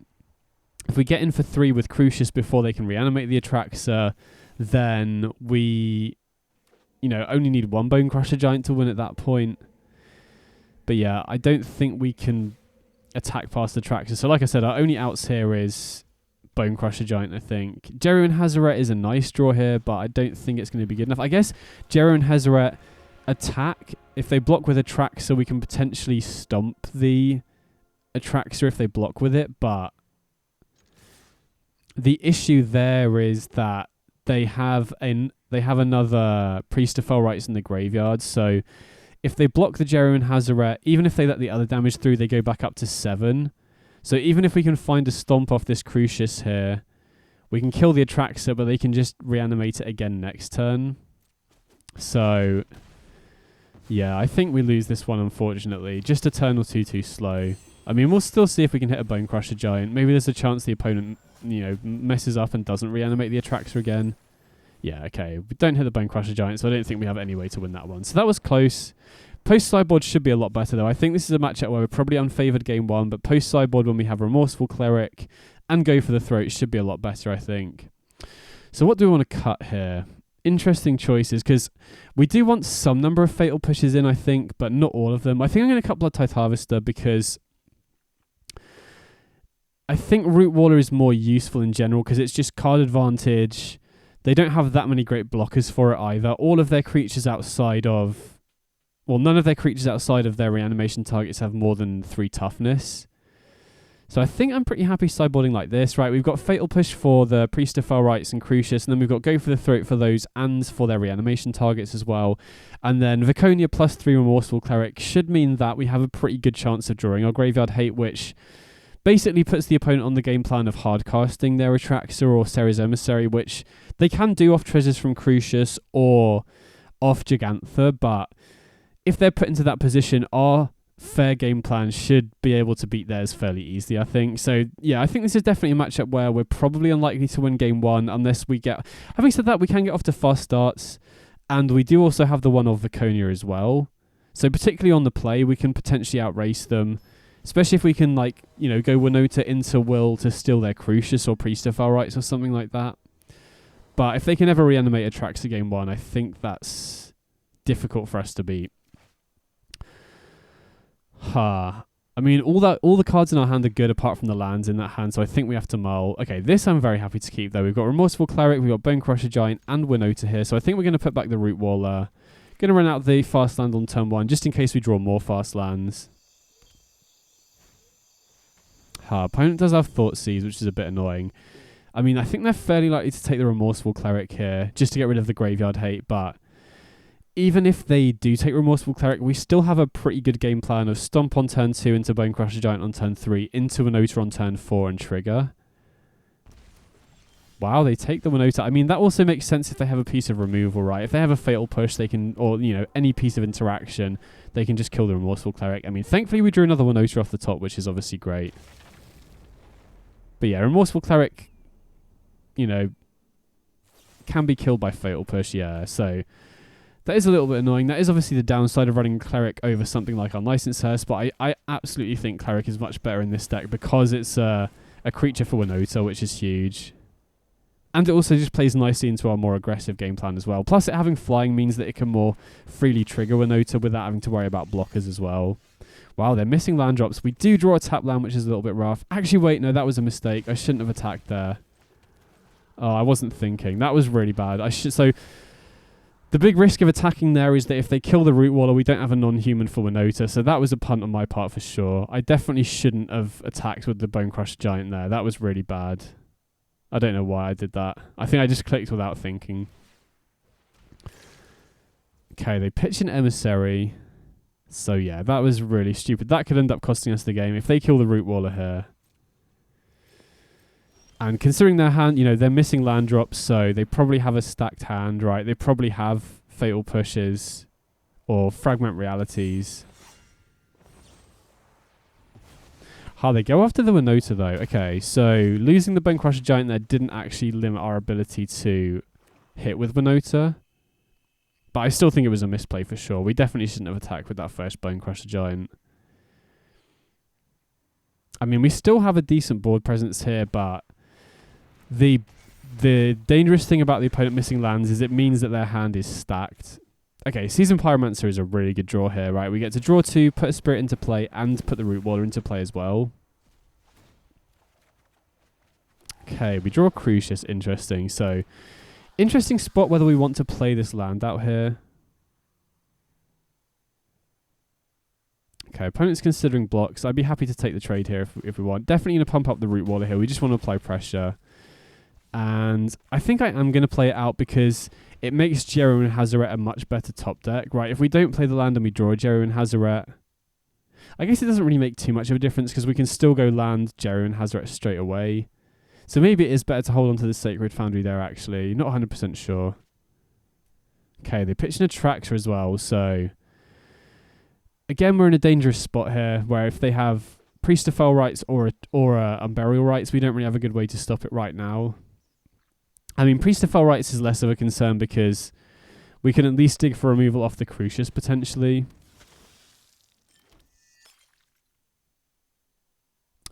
for 3 with Crucius before they can reanimate the Atraxa, then we, only need 1 Bonecrusher Giant to win at that point. But yeah, I don't think we can attack past the Atraxa. So like I said, our only outs here is Bonecrusher Giant, I think. Djeru and Hazoret is a nice draw here, but I don't think it's going to be good enough. I guess Djeru and Hazoret attack. If they block with Atraxa, we can potentially stomp the Atraxa if they block with it, but The issue there is that they have another Priest of Fell Rites in the graveyard, so if they block the Djeru and Hazoret, even if they let the other damage through, they go back up to 7. So even if we can find a stomp off this Crucius here, we can kill the Atraxa, but they can just reanimate it again next turn. So yeah, I think we lose this one, unfortunately. Just a turn or two too slow. I mean, we'll still see if we can hit a Bone Crusher Giant. Maybe there's a chance the opponent, messes up and doesn't reanimate the Atraxa again. Yeah, okay. We don't hit the Bone Crusher Giant, so I don't think we have any way to win that one. So that was close. Post-sideboard should be a lot better, though. I think this is a matchup where we're probably unfavoured game 1, but post-sideboard, when we have Remorseful Cleric and go for the throat, should be a lot better, I think. So what do we want to cut here? Interesting choices, because we do want some number of Fatal Pushes in, I think, but not all of them. I think I'm going to cut Blood-Tithe Harvester because I think Root Waller is more useful in general because it's just card advantage. They don't have that many great blockers for it either. All of their creatures outside of... Well, none of their creatures outside of their reanimation targets have more than 3 toughness. So I think I'm pretty happy sideboarding like this, right? We've got Fatal Push for the Priest of Fell Rites and Crucius, and then we've got Go for the Throat for those and for their reanimation targets as well. And then Viconia plus 3 Remorseful Cleric should mean that we have a pretty good chance of drawing our Graveyard Hate, which basically puts the opponent on the game plan of hardcasting their Atraxa or Serra's Emissary, which they can do off Treasures from Crucius or off Gigantha, but if they're put into that position, our fair game plan should be able to beat theirs fairly easily, I think. So, yeah, I think this is definitely a matchup where we're probably unlikely to win game 1 unless we get... Having said that, we can get off to fast starts, and we do also have the one of Viconia as well. So, particularly on the play, we can potentially outrace them, especially if we can, go Winota into Will to steal their Crucius or Priest of Fell Rites or something like that. But if they can ever reanimate Atraxa game 1, I think that's difficult for us to beat. I mean, all the cards in our hand are good apart from the lands in that hand, so I think we have to mull. Okay, this I'm very happy to keep, though. We've got Remorseful Cleric, we've got Bone Crusher Giant, and Winota here, so I think we're going to put back the Root Waller. Going to run out the fast land on turn 1, just in case we draw more fast lands. Opponent does have Thoughtseize, which is a bit annoying. I mean, I think they're fairly likely to take the Remorseful Cleric here, just to get rid of the Graveyard Hate, but even if they do take Remorseful Cleric, we still have a pretty good game plan of Stomp on turn 2 into Bone Crusher Giant on turn 3, into Winota on turn 4 and trigger. Wow, they take the Winota. I mean, that also makes sense if they have a piece of removal, right? If they have a Fatal Push, they can, or, any piece of interaction, they can just kill the Remorseful Cleric. I mean, thankfully we drew another Winota off the top, which is obviously great. But yeah, Remorseful Cleric, can be killed by Fatal Push, yeah, so... That is a little bit annoying. That is obviously the downside of running Cleric over something like Unlicensed Hearse, but I absolutely think Cleric is much better in this deck because it's a creature for Winota, which is huge. And it also just plays nicely into our more aggressive game plan as well. Plus, it having flying means that it can more freely trigger Winota without having to worry about blockers as well. Wow, they're missing land drops. We do draw a tap land, which is a little bit rough. Actually, wait, no, that was a mistake. I shouldn't have attacked there. Oh, I wasn't thinking. That was really bad. So... The big risk of attacking there is that if they kill the Root Waller, we don't have a non-human for Winota, so that was a punt on my part for sure. I definitely shouldn't have attacked with the Bone Crusher Giant there. That was really bad. I don't know why I did that. I think I just clicked without thinking. Okay, they pitch an Emissary. So yeah, that was really stupid. That could end up costing us the game if they kill the Root Waller here. And considering their hand, they're missing land drops, so they probably have a stacked hand, right? They probably have Fatal Pushes or Fragment Realities. They go after the Winota, though. Okay, so losing the Bone Crusher Giant there didn't actually limit our ability to hit with Winota. But I still think it was a misplay for sure. We definitely shouldn't have attacked with that first Bone Crusher Giant. I mean, we still have a decent board presence here, but... The dangerous thing about the opponent missing lands is it means that their hand is stacked. Okay, Seasoned Pyromancer is a really good draw here, right? We get to draw 2, put a Spirit into play, and put the Root Waller into play as well. Okay, we draw Crucius, interesting. So, interesting spot whether we want to play this land out here. Okay, opponent's considering blocks. I'd be happy to take the trade here if we want. Definitely going to pump up the Root Waller here. We just want to apply pressure. And I think I am going to play it out because it makes Djeru and Hazoret a much better top deck, right? If we don't play the land and we draw Djeru and Hazoret, I guess it doesn't really make too much of a difference because we can still go land Djeru and Hazoret straight away. So maybe it is better to hold on to the Sacred Foundry there, actually. Not 100% sure. Okay, they pitched an Atraxa as well, so... Again, we're in a dangerous spot here, where if they have Priest of Fell Rights or Unburial Rights, we don't really have a good way to stop it right now. I mean, Priest of Fell Rights is less of a concern because we can at least dig for removal off the Crucius, potentially.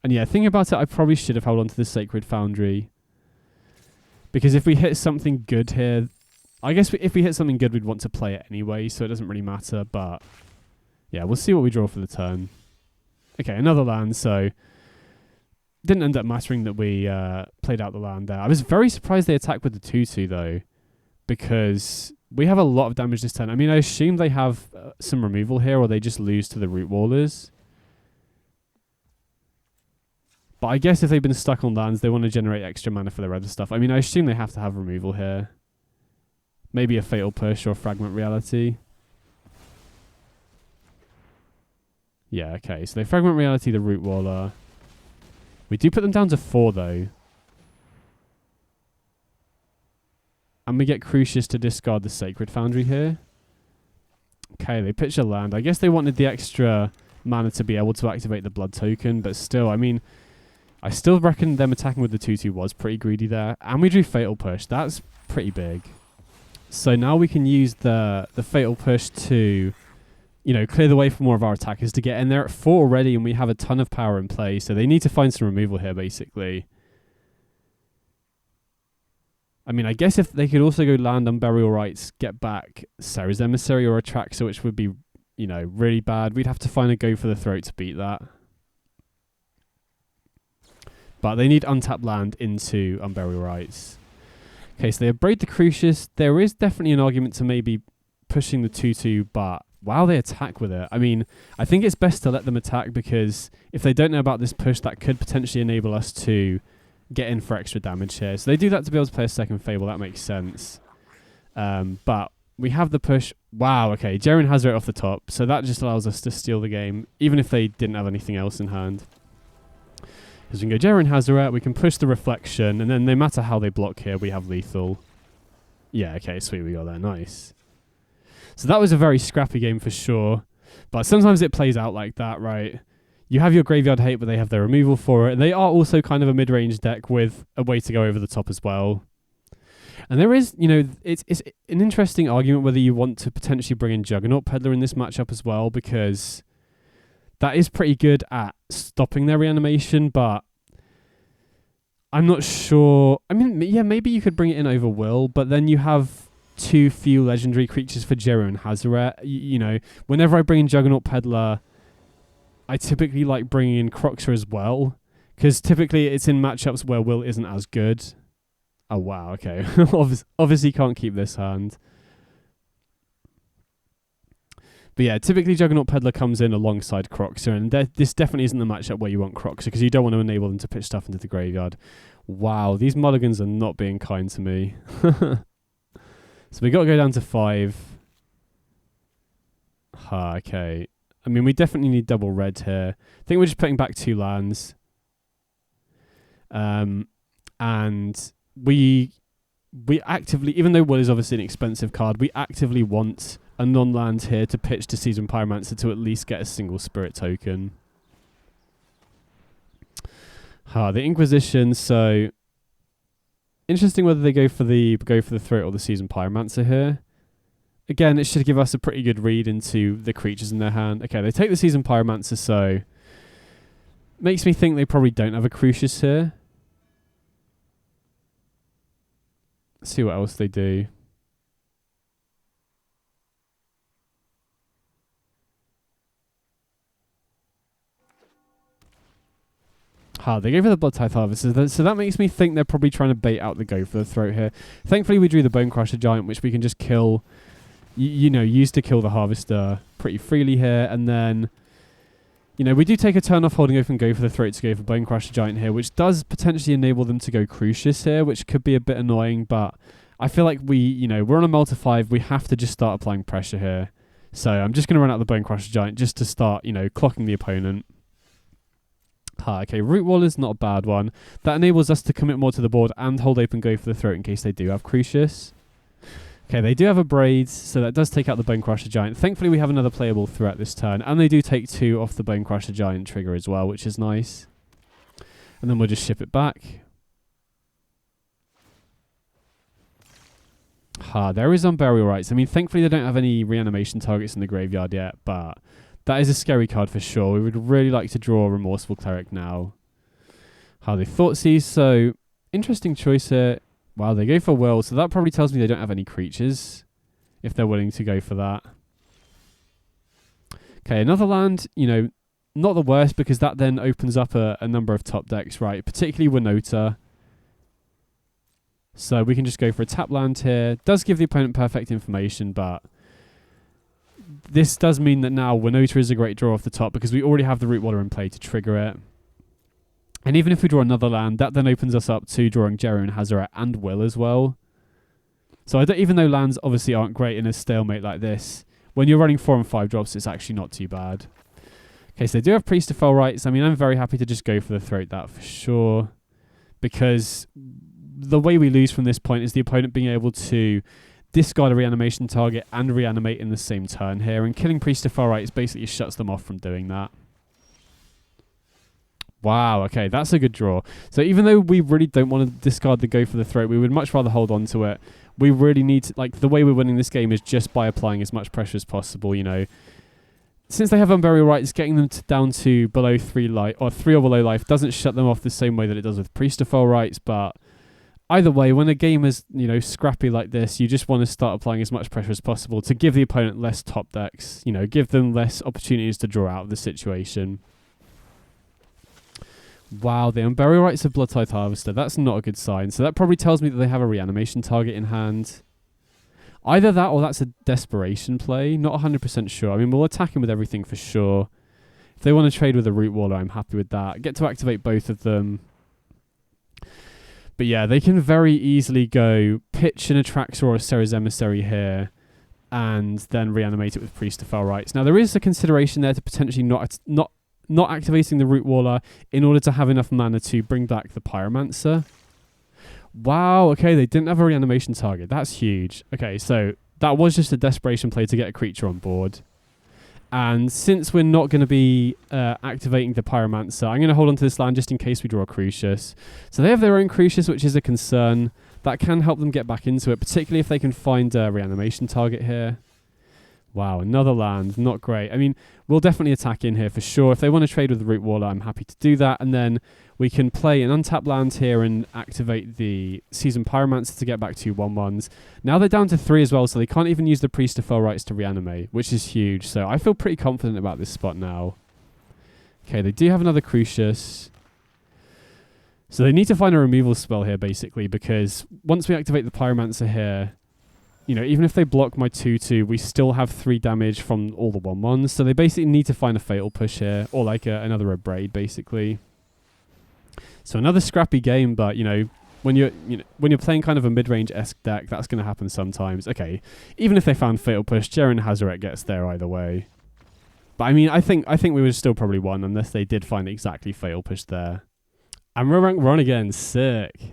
And yeah, thinking about it, I probably should have held on to the Sacred Foundry. Because if we hit something good here... I guess if we hit something good, we'd want to play it anyway, so it doesn't really matter, but... Yeah, we'll see what we draw for the turn. Okay, another land, so... Didn't end up mattering that we played out the land there. I was very surprised they attacked with the 2-2, though. Because we have a lot of damage this turn. I mean, I assume they have some removal here, or they just lose to the Root Wallers. But I guess if they've been stuck on lands, they want to generate extra mana for their other stuff. I mean, I assume they have to have removal here. Maybe a Fatal Push or Fragment Reality. Yeah, okay. So they Fragment Reality the Root Waller. We do put them down to 4, though. And we get Crucius to discard the Sacred Foundry here. Okay, they pitch a land. I guess they wanted the extra mana to be able to activate the Blood Token, but still, I mean... I still reckon them attacking with the 2-2 was pretty greedy there. And we drew Fatal Push. That's pretty big. So now we can use the Fatal Push to, you know, clear the way for more of our attackers to get in there at 4 already, and we have a ton of power in play. So they need to find some removal here, basically. I mean, I guess if they could also go land on Burial Rights, get back Sarah's Emissary or Atraxa, which would be, you know, really bad. We'd have to find a go for the throat to beat that. But they need untapped land into Unburial Rights. Okay, so they abrade the Crucius. There is definitely an argument to maybe pushing the 2-2, but wow, they attack with it. I mean, I think it's best to let them attack because if they don't know about this push, that could potentially enable us to get in for extra damage here. So they do that to be able to play a second Fable. That makes sense. But we have the push. Wow, okay, Djeru has it off the top. So that just allows us to steal the game, even if they didn't have anything else in hand. Because we can go Djeru and Hazoret, we can push the Reflection, and then no matter how they block here, we have lethal. Yeah, okay, sweet, we got there, nice. So that was a very scrappy game for sure, but sometimes it plays out like that, right? You have your Graveyard Hate, but they have their removal for it. They are also kind of a mid-range deck with a way to go over the top as well. And there is, you know, it's an interesting argument whether you want to potentially bring in Juggernaut Peddler in this matchup as well, because... that is pretty good at stopping their reanimation, but I'm not sure. I mean, yeah, maybe you could bring it in over Will, but then you have too few legendary creatures for Djeru and Hazoret. You know, whenever I bring in Juggernaut Peddler, I typically like bringing in Croxer as well, because typically it's in matchups where Will isn't as good. Oh, wow, okay. Obviously can't keep this hand. But yeah, typically Juggernaut Peddler comes in alongside Croxer, and this definitely isn't the matchup where you want Croxer, because you don't want to enable them to pitch stuff into the graveyard. Wow, these mulligans are not being kind to me. So we got to go down to 5. Okay. I mean, we definitely need double red here. I think we're just putting back 2 lands. And we actively, even though Will is obviously an expensive card, we actively want a non-land here to pitch to Seasoned Pyromancer to at least get a single Spirit token. The Inquisition, so interesting whether they go for the throat or the Seasoned Pyromancer here. Again, it should give us a pretty good read into the creatures in their hand. Okay, they take the Seasoned Pyromancer, so makes me think they probably don't have a Crucius here. Let's see what else they do. They go for the Blood Tithe Harvester, so that makes me think they're probably trying to bait out the go for the throat here. Thankfully, we drew the Bone Crusher Giant, which we can just kill, you know, use to kill the Harvester pretty freely here, and then You know, we do take a turn off holding open go for the throat to go for Bonecrusher Giant here, which does potentially enable them to go Crucius here, which could be a bit annoying, but I feel like we're on a multi-5, we have to just start applying pressure here. So I'm just going to run out the Bonecrusher Giant just to start, clocking the opponent. Okay, Root Wall is not a bad one. That enables us to commit more to the board and hold open go for the throat in case they do have Crucius. Okay, they do have a Braids, so that does take out the Bonecrusher Giant. Thankfully, we have another playable threat this turn, and they do take 2 off the Bonecrusher Giant trigger as well, which is nice. And then we'll just ship it back. There is Unburial Rites. I mean, thankfully, they don't have any reanimation targets in the graveyard yet, but that is a scary card for sure. We would really like to draw a Remorseful Cleric now. They Thoughtseize, so interesting choice here. Wow, they go for Will, so that probably tells me they don't have any creatures, if they're willing to go for that. Okay, another land, not the worst, because that then opens up a number of top decks, right? Particularly Winota. So we can just go for a tap land here. Does give the opponent perfect information, but this does mean that now Winota is a great draw off the top, because we already have the Root Water in play to trigger it. And even if we draw another land, that then opens us up to drawing Djeru and Hazoret and Will as well. So even though lands obviously aren't great in a stalemate like this, when you're running 4 and 5 drops, it's actually not too bad. Okay, so they do have Priest of Fell Rights. I mean, I'm very happy to just go for the throat that for sure, because the way we lose from this point is the opponent being able to discard a reanimation target and reanimate in the same turn here, and killing Priest of Fell Rights basically shuts them off from doing that. Wow, okay, that's a good draw. So even though we really don't want to discard the go for the throat, we would much rather hold on to it. We really need to, the way we're winning this game is just by applying as much pressure as possible, Since they have Unburial Rights, getting them down to below 3 life, or 3 or below life, doesn't shut them off the same way that it does with Priest of Fell Rights, but either way, when a game is, scrappy like this, you just want to start applying as much pressure as possible to give the opponent less top decks, give them less opportunities to draw out of the situation. Wow, the Unburial Rights of Bloodtithe Harvester. That's not a good sign. So that probably tells me that they have a reanimation target in hand. Either that or that's a desperation play. Not 100% sure. I mean, we'll attack him with everything for sure. If they want to trade with a Root Waller, I'm happy with that. Get to activate both of them. But yeah, they can very easily go pitch an Atraxa or a Serra's Emissary here and then reanimate it with Priest of Fell Rights. Now, there is a consideration there to potentially not activating the Root Waller in order to have enough mana to bring back the Pyromancer. Wow, okay, they didn't have a reanimation target. That's huge. Okay, so that was just a desperation play to get a creature on board. And since we're not going to be activating the Pyromancer, I'm going to hold on to this land just in case we draw a Crucius. So they have their own Crucius, which is a concern. That can help them get back into it, particularly if they can find a reanimation target here. Wow, another land. Not great. I mean, we'll definitely attack in here for sure. If they want to trade with the Root Waller, I'm happy to do that. And then we can play an untapped land here and activate the Seasoned Pyromancer to get back 2 1/1s. Now they're down to 3 as well, so they can't even use the Priest of Fell Rights to reanimate, which is huge. So I feel pretty confident about this spot now. Okay, they do have another Crucius. So they need to find a removal spell here, basically, because once we activate the Pyromancer here, even if they block my 2/2, we still have 3 damage from all the 1/1s. So they basically need to find a Fatal Push here, or another Abrade, basically. So another scrappy game, but when you're playing kind of a mid-range-esque deck, that's going to happen sometimes. Okay, even if they found Fatal Push, Djeru and Hazoret gets there either way. But I mean, I think we would have still probably won unless they did find exactly Fatal Push there. And we're on again, sick.